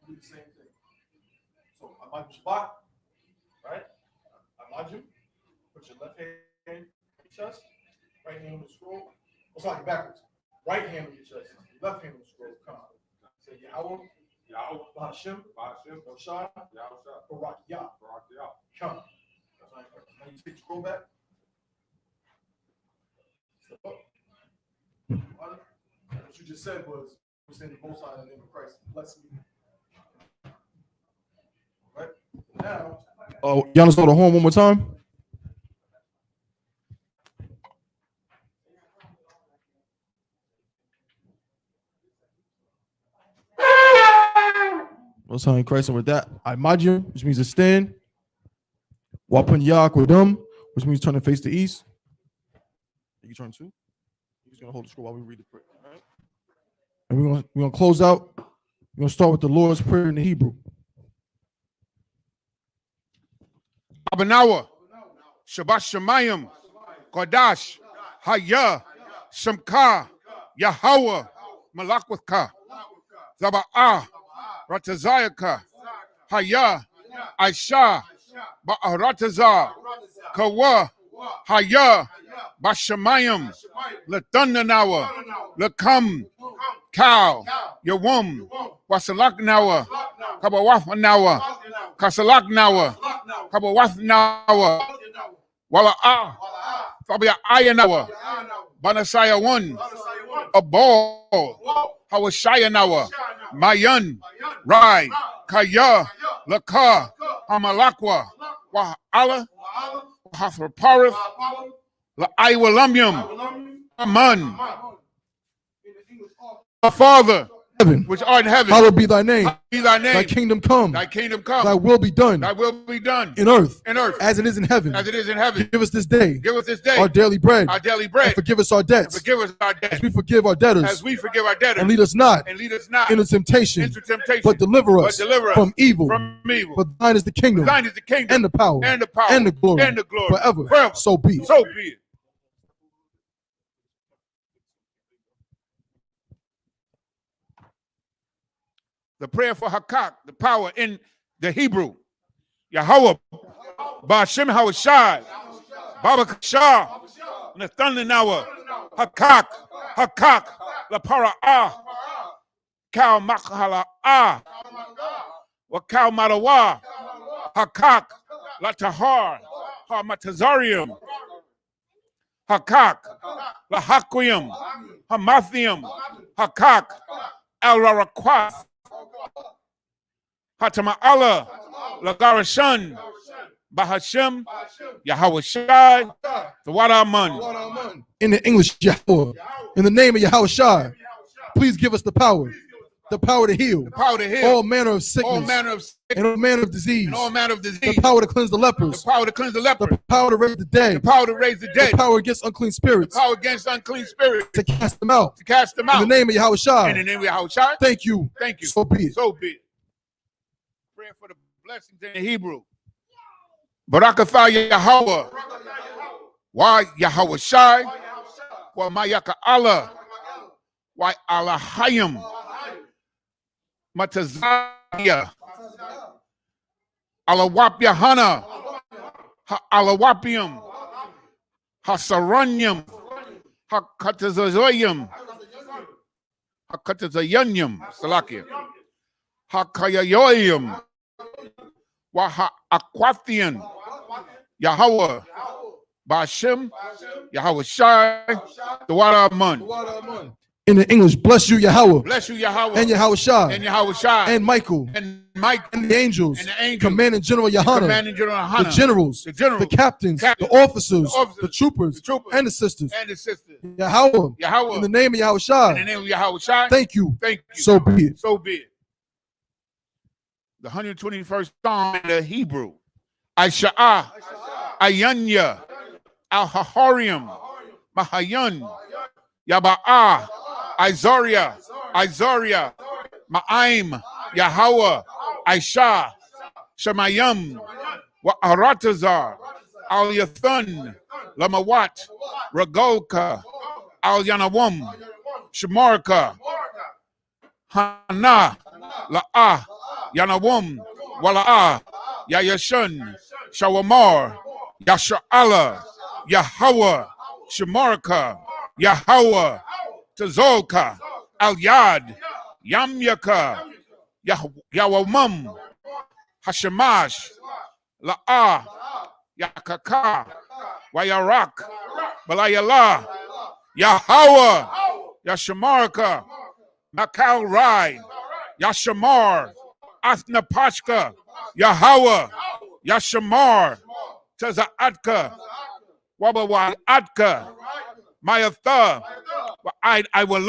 Do the same thing. So I'm on your spot, right? I'm on you. Put your left hand on your chest, right hand on the scroll. It's like backwards. Right hand on your chest, left hand on the scroll. Come on. Say Yahweh, Yahweh, Hashem, Yoshai, Barak Yah. Come. Now you take the scroll back. Step up. What you just said was, we're saying the Most High in the name of Christ. Bless me. Right? Now. Oh, Giannis, go to home one more time. Most High in Christ, and with that, I imagine, which means to stand. Wapun Yak with them, which means turn and face the east. You can turn too. You're just gonna hold the scroll while we read the prayer. All right? And we're gonna close out. We're gonna start with the Lord's Prayer in the Hebrew. Abanawa, Shabbat Shemayim, Kodash, Haya, Shemka, Yahweh, Malakwaka, Zaba'ah, Ratazayaka, Haya, Aisha, Ba'aratazar, Kawa, Haya, Bashamayim, Latundanawa, Lakam, Cow, Yawum, Wasalaknawa, Kabawafanawa, Kasalaknawa, Kabawafnawa, Wala'ah, Fabia Ayanawa, Banasaya 1, Abol, Hawashayanawa, Mayan, Rai, Kaya, Laka, Amalakwa, Wa'ala, Hathraparith, La'aiwalumium, Aman, the Father, Heaven, which art in heaven, hallowed be thy name. be thy name. Thy kingdom come. Thy kingdom come. Thy will be done. Thy will be done In earth. As it is in heaven. As it is in heaven. Give us this day. Give us this day Our daily bread. our daily bread. And forgive us our debts. And forgive us our debts. As we forgive our debtors. As we forgive our debtors. And lead us not. Into temptation. temptation. But deliver us. From evil. For thine is the kingdom. thine is the kingdom. And the power. And the power. And the glory. Forever. So be it. So be it. The prayer for Hakak, the power in the Hebrew. Yahweh, Ba'ashem Hawashai, Baba Kashah, Nathanawa, Hakak, La Para'ah, Kal Makhala'ah, Wakal Marawa, Hakak, La Tahar, Hamatazarium, Hakak, La Haquium, Hamathium, Hakak, Al Rarakwath, Hatama'ala, Lagarashan, Bahashem, Yahweh Shai, the Wadaman. In the English, Yahweh. In the name of Yahweh Shai, please give us the power The power to heal. The power to heal. All manner of sickness. All manner of sickness. And all manner of disease. And all manner of disease. The power to cleanse the lepers. The power to cleanse the lepers. The power to raise the dead. The power to raise the dead. The power against unclean spirits. The power against unclean spirits. To cast them out. To cast them out. In the name of Yahweh Shai. In the name of Yahweh Shai. Thank you. Thank you. So be it. So be it. Prayer for the blessings in the Hebrew. Barakatha Yahweh. Why Yahweh Shai? Why Mayaka Allah? Why Allah Hayim? Matazaya. Alawap Yahana. Alawapium. Hasaranyam. Hakatazazoyam. Hakatazayanyam. Salakia. Hakayayoyam. Waha Aquathian. Yahweh. Bashem. Yahweh Shai. The water Amun. In the English, bless you, Yahweh. Bless you, Yahweh. And Yahweh Shai. And Yahweh Shai. And Michael. And Mike. And the angels. And the angels. Commanding General Yahana. Commanding General Yahana. The generals. The generals. The captains. The officers. The troopers. The troopers. And the sisters. And the sisters. Yahweh. Yahweh. In the name of Yahweh Shai. In the name of Yahweh Shai. Thank you. Thank you. So be it. So be it. The 121st Psalm in the Hebrew. Aisha'ah. Ayanya. Al-Haharium. Mahayun. Yaba'ah. Izaria. Ma'aim. Yahweh. Aisha. Shemayim. Wa'aratazar. Al-Yathun. Lamawat. Ragolka. Al-Yanawum. Shemarka. Hana. La'ah. Yanawum. Wala'ah. Yayashun. Shawamar. Yasha'ala. Yahweh. Shemarka. Yahweh. Tazolka. Al-Yad. Yamyaka. Yawamum. Hashemash. La'ah. Yakaka. Wayarak. Balayala. Yahweh. Yashamarka. Makal Rai. Yashamar. Athnapashka. Yahweh. Yashamar. Tazaatka. Wabawaatka. Mayatha. I will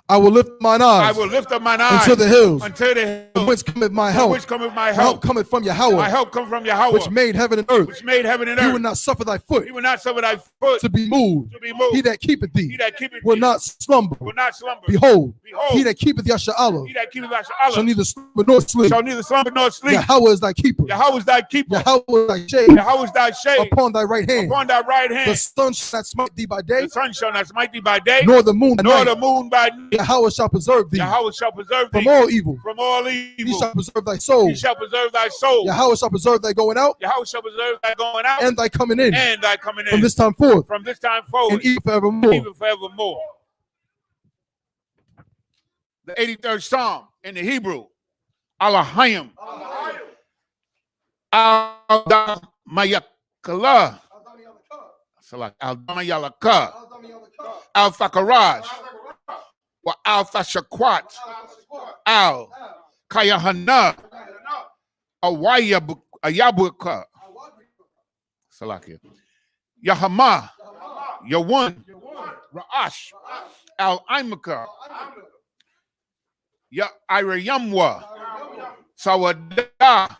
I will lift mine eyes. I will lift up mine eyes unto the hills. Until the hills. From whence cometh my help? Which cometh my help? My help cometh from Yahweh. My help comes from Yahweh. Which made heaven and earth. Which made heaven and He earth. will not suffer thy foot. He will not suffer thy foot to be moved. To be moved. He that keepeth thee. He that keepeth will thee. not slumber. Will not slumber. Behold. Behold. He that keepeth Yasha'Allah. He that keepeth Yasha'Allah. Shall neither slumber nor sleep. Shall neither slumber nor sleep. Yahweh is thy keeper. Yahweh is thy keeper. Yahweh is thy shade. Yahweh is thy shade. Upon thy right hand. Upon thy right hand. The sun shall not smite thee by day. The sun shall not smite thee by day. Nor the moon by nor night. the moon by night. Yahweh shall preserve thee. Yahweh shall preserve thee from all evil. From all evil. He shall preserve thy soul. He shall preserve thy soul. Yahweh shall preserve thy going out. Yahweh shall preserve thy going out. And thy coming in. And thy coming in. From this time forth. From this time forward. And even forevermore. Even forevermore. The 83rd Psalm in the Hebrew. Alahayim. Al-Damayakala. Al-Damayalaka. Al-Fakaraj. Wa Al-Fashakwat. Al-Kayahana. Ayabuka. Salakia. Yahama. Yawan. Ra'ash. Al-Imaka. Ya Irayamwa. Sawada.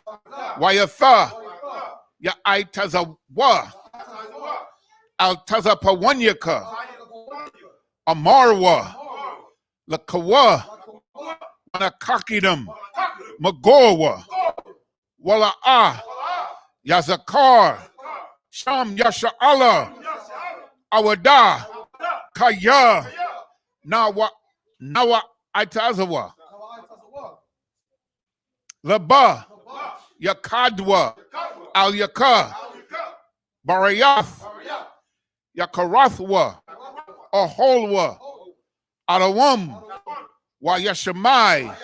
Wayatha. Ya Aitazawa. Altazapawanyaka. Amarwa. Lakawa. Manakakidam. Magorwa. Wala'ah. Yazakar. Sham Yasha'Allah. Awada. Kaya. Nawa Aitazawa. Laba. Yakadwa. Al Yaka. Barayath. Yakarathwa. Aholwa. Alawam. Wa Yashamai.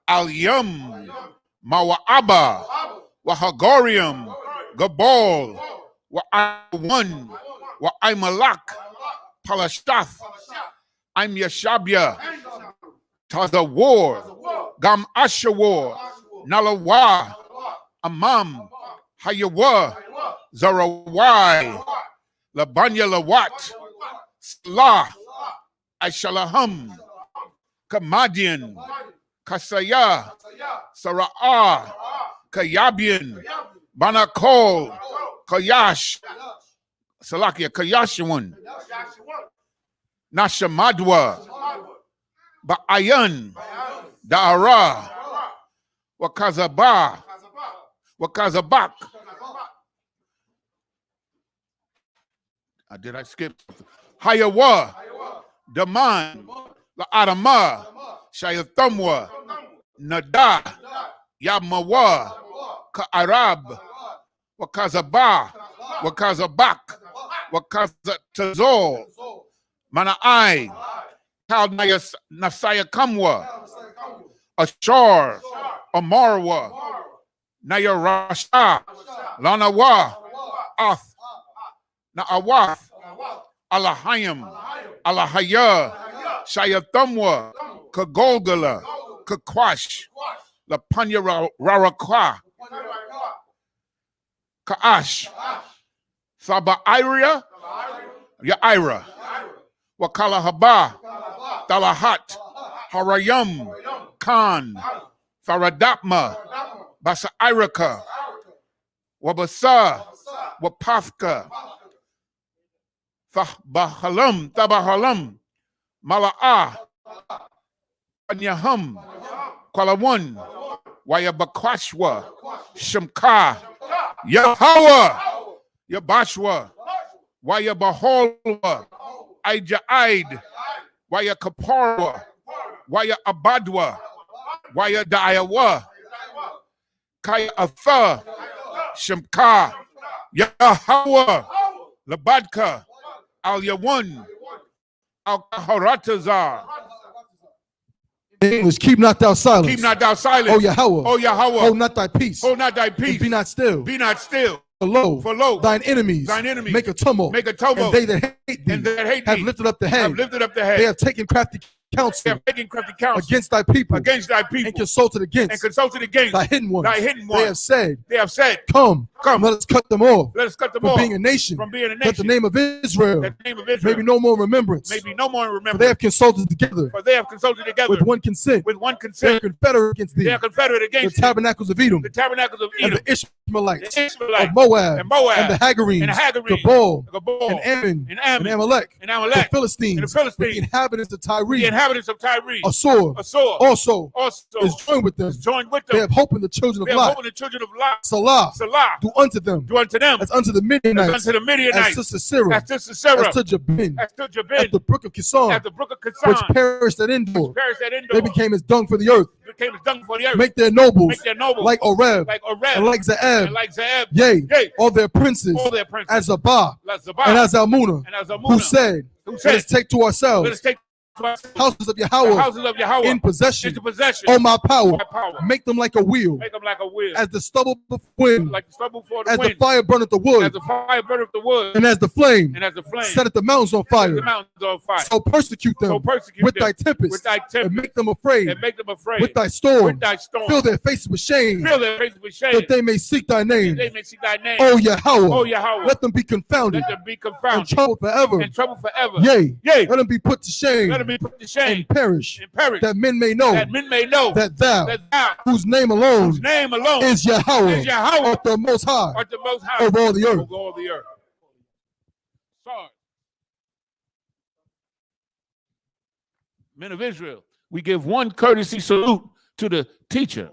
Al Yum. Mawa'aba. Wa Hagorium. Gabal. Wa Iwan. Wa Imalak. Palashtath. I'm Yashabia. Tazawar. Gam Ashawar. Nalawa. Amam. Hayawa. Zarawai. Labanya Lawat. Salah. Aishalaham, Kamadian, Kasaya, Sara'ah, Kayabian, Banakol, Kayash, Salakia, Kayashawan, Nashamadwa, Ba'ayan, Da'ara, Wakazabah, Wakazabak. Did I skip? Hayawa, Daman, La'adama, Shayathamwa, Nada, Yamawa, Ka'arab, Wakazabah, Wakazabak, Wakazatazol, Mana'ai, Kalnayas Nasaya Kamwa, Ashar, Amarwa, Nayarasha, Lanawa, Ath, Na'awath, Alahayim, Alahaya, Shayathamwa, Kagolgala, Kakwash, Lapanya Rarakwa, Kaash, Sabairia, Yaira, Wakalahaba, Talahat, Harayam, Khan, Faradapma, Basairaka, Wabasa, Wapafka, Tabahalam, Mala'ah, Anyaham, Kwalawan, Wayabakwashwa, Shemka, Yahawa, Yabashwa, Wayabaholwa, Aija'id, Wayakaparwa, Wayabadwa, Wayadayawa, Kaya Atha, Shemka, Yahawa, Labadka, Al Yawan, Al Kaharatazar. English, keep not thou silence. Keep not thou silent. O Yahweh. O Yahweh. Hold not thy peace. Hold not thy peace. And be not still. Be not still. For lo, thine enemies make a tumult. Make a tumult. And they that hate thee and that hate have thee lifted up the head. Have lifted up the head. They have taken crafty counsel. They have taken crafty counsel against thy people. Against thy people. And consulted against. Thy hidden ones. Thy hidden ones. They have said. Come. Let us cut them off. Let us cut them from off. Being a nation. From being a nation. That the name of Israel. May be no more remembrance. May be no more remembrance. For they have consulted together. With one consent. With one consent. They are confederate against thee. They are confederate against the tabernacles of Edom. The tabernacles of Edom. And the Ishmaelites. Of Moab. And Moab. And the Hagarenes. And the Hagarenes. Gabal. And Ammon. And Amalek. And Amalek. The Philistines. And the the inhabitants of Tyre. The inhabitants of Tyre. Assur. Also is joined with them. They have hope in the children of Lot. Salah. Do unto them. As unto the Midianites. As to Sarah. As to Jabin. At the brook of Kison. Which perished at Endor. They became as dung for the earth. Make their nobles. Like Oreb. And like Zaeb. Yea. All their princes. As Zabah. And as Almunah. Who said, let us take to ourselves houses of Yahweh, in possession. Oh, my power. Make them like a wheel. As the stubble before wind. As the fire burneth the wood. And as the flame. Setteth the mountains on fire. So persecute them with thy tempest. And make them afraid. With thy storm. Fill their faces with shame. That they may seek thy name. Oh, Yahweh. Let them be confounded. And troubled forever. Yea. Let them be put to shame. And perish. That men may know. That thou. Whose name alone. Is Yahweh. Art the most high. Over all the earth. Men of Israel, we give one courtesy salute to the teacher.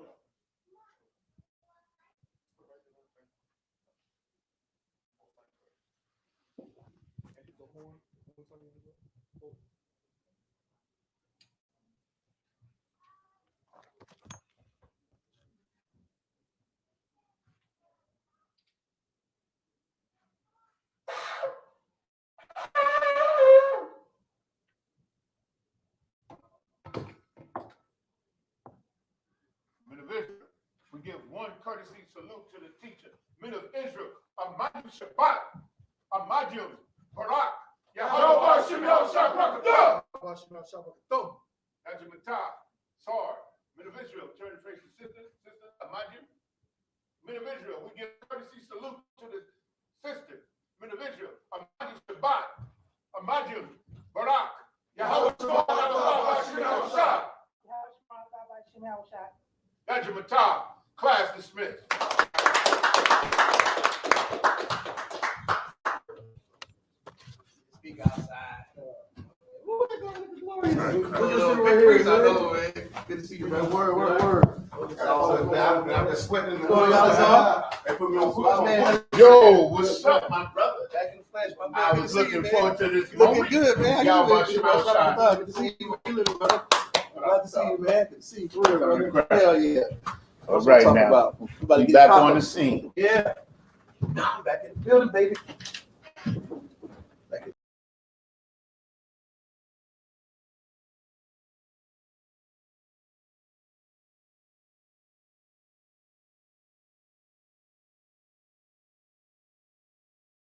Men of Israel, we give one courtesy salute to the teacher. Men of Israel, Amadu Shabbat, Amadu Barak, Yahweh Shemel Shabbat, Ajimatah, Sar. Men of Israel, turn and face the sister, Amadu. Men of Israel, we give courtesy salute to the sister. Men of Israel, Amadu Shabbat, Amadu Barak, Class dismissed. Speak outside. Good to see you, man. Word. I've been sweating. Yo, what's up, my brother? Back in the flesh, my man. I Good was to see looking you, forward to this Looking moment. good, man. Y'all How about you Shimon Shah. Good to see you. You little brother. Glad to see you, man. Good to see you, for real, brother. Hell yeah. All That's what I'm right talking now. about. We about to We get back poppin'. on the scene. Yeah. I'm back in the building, baby.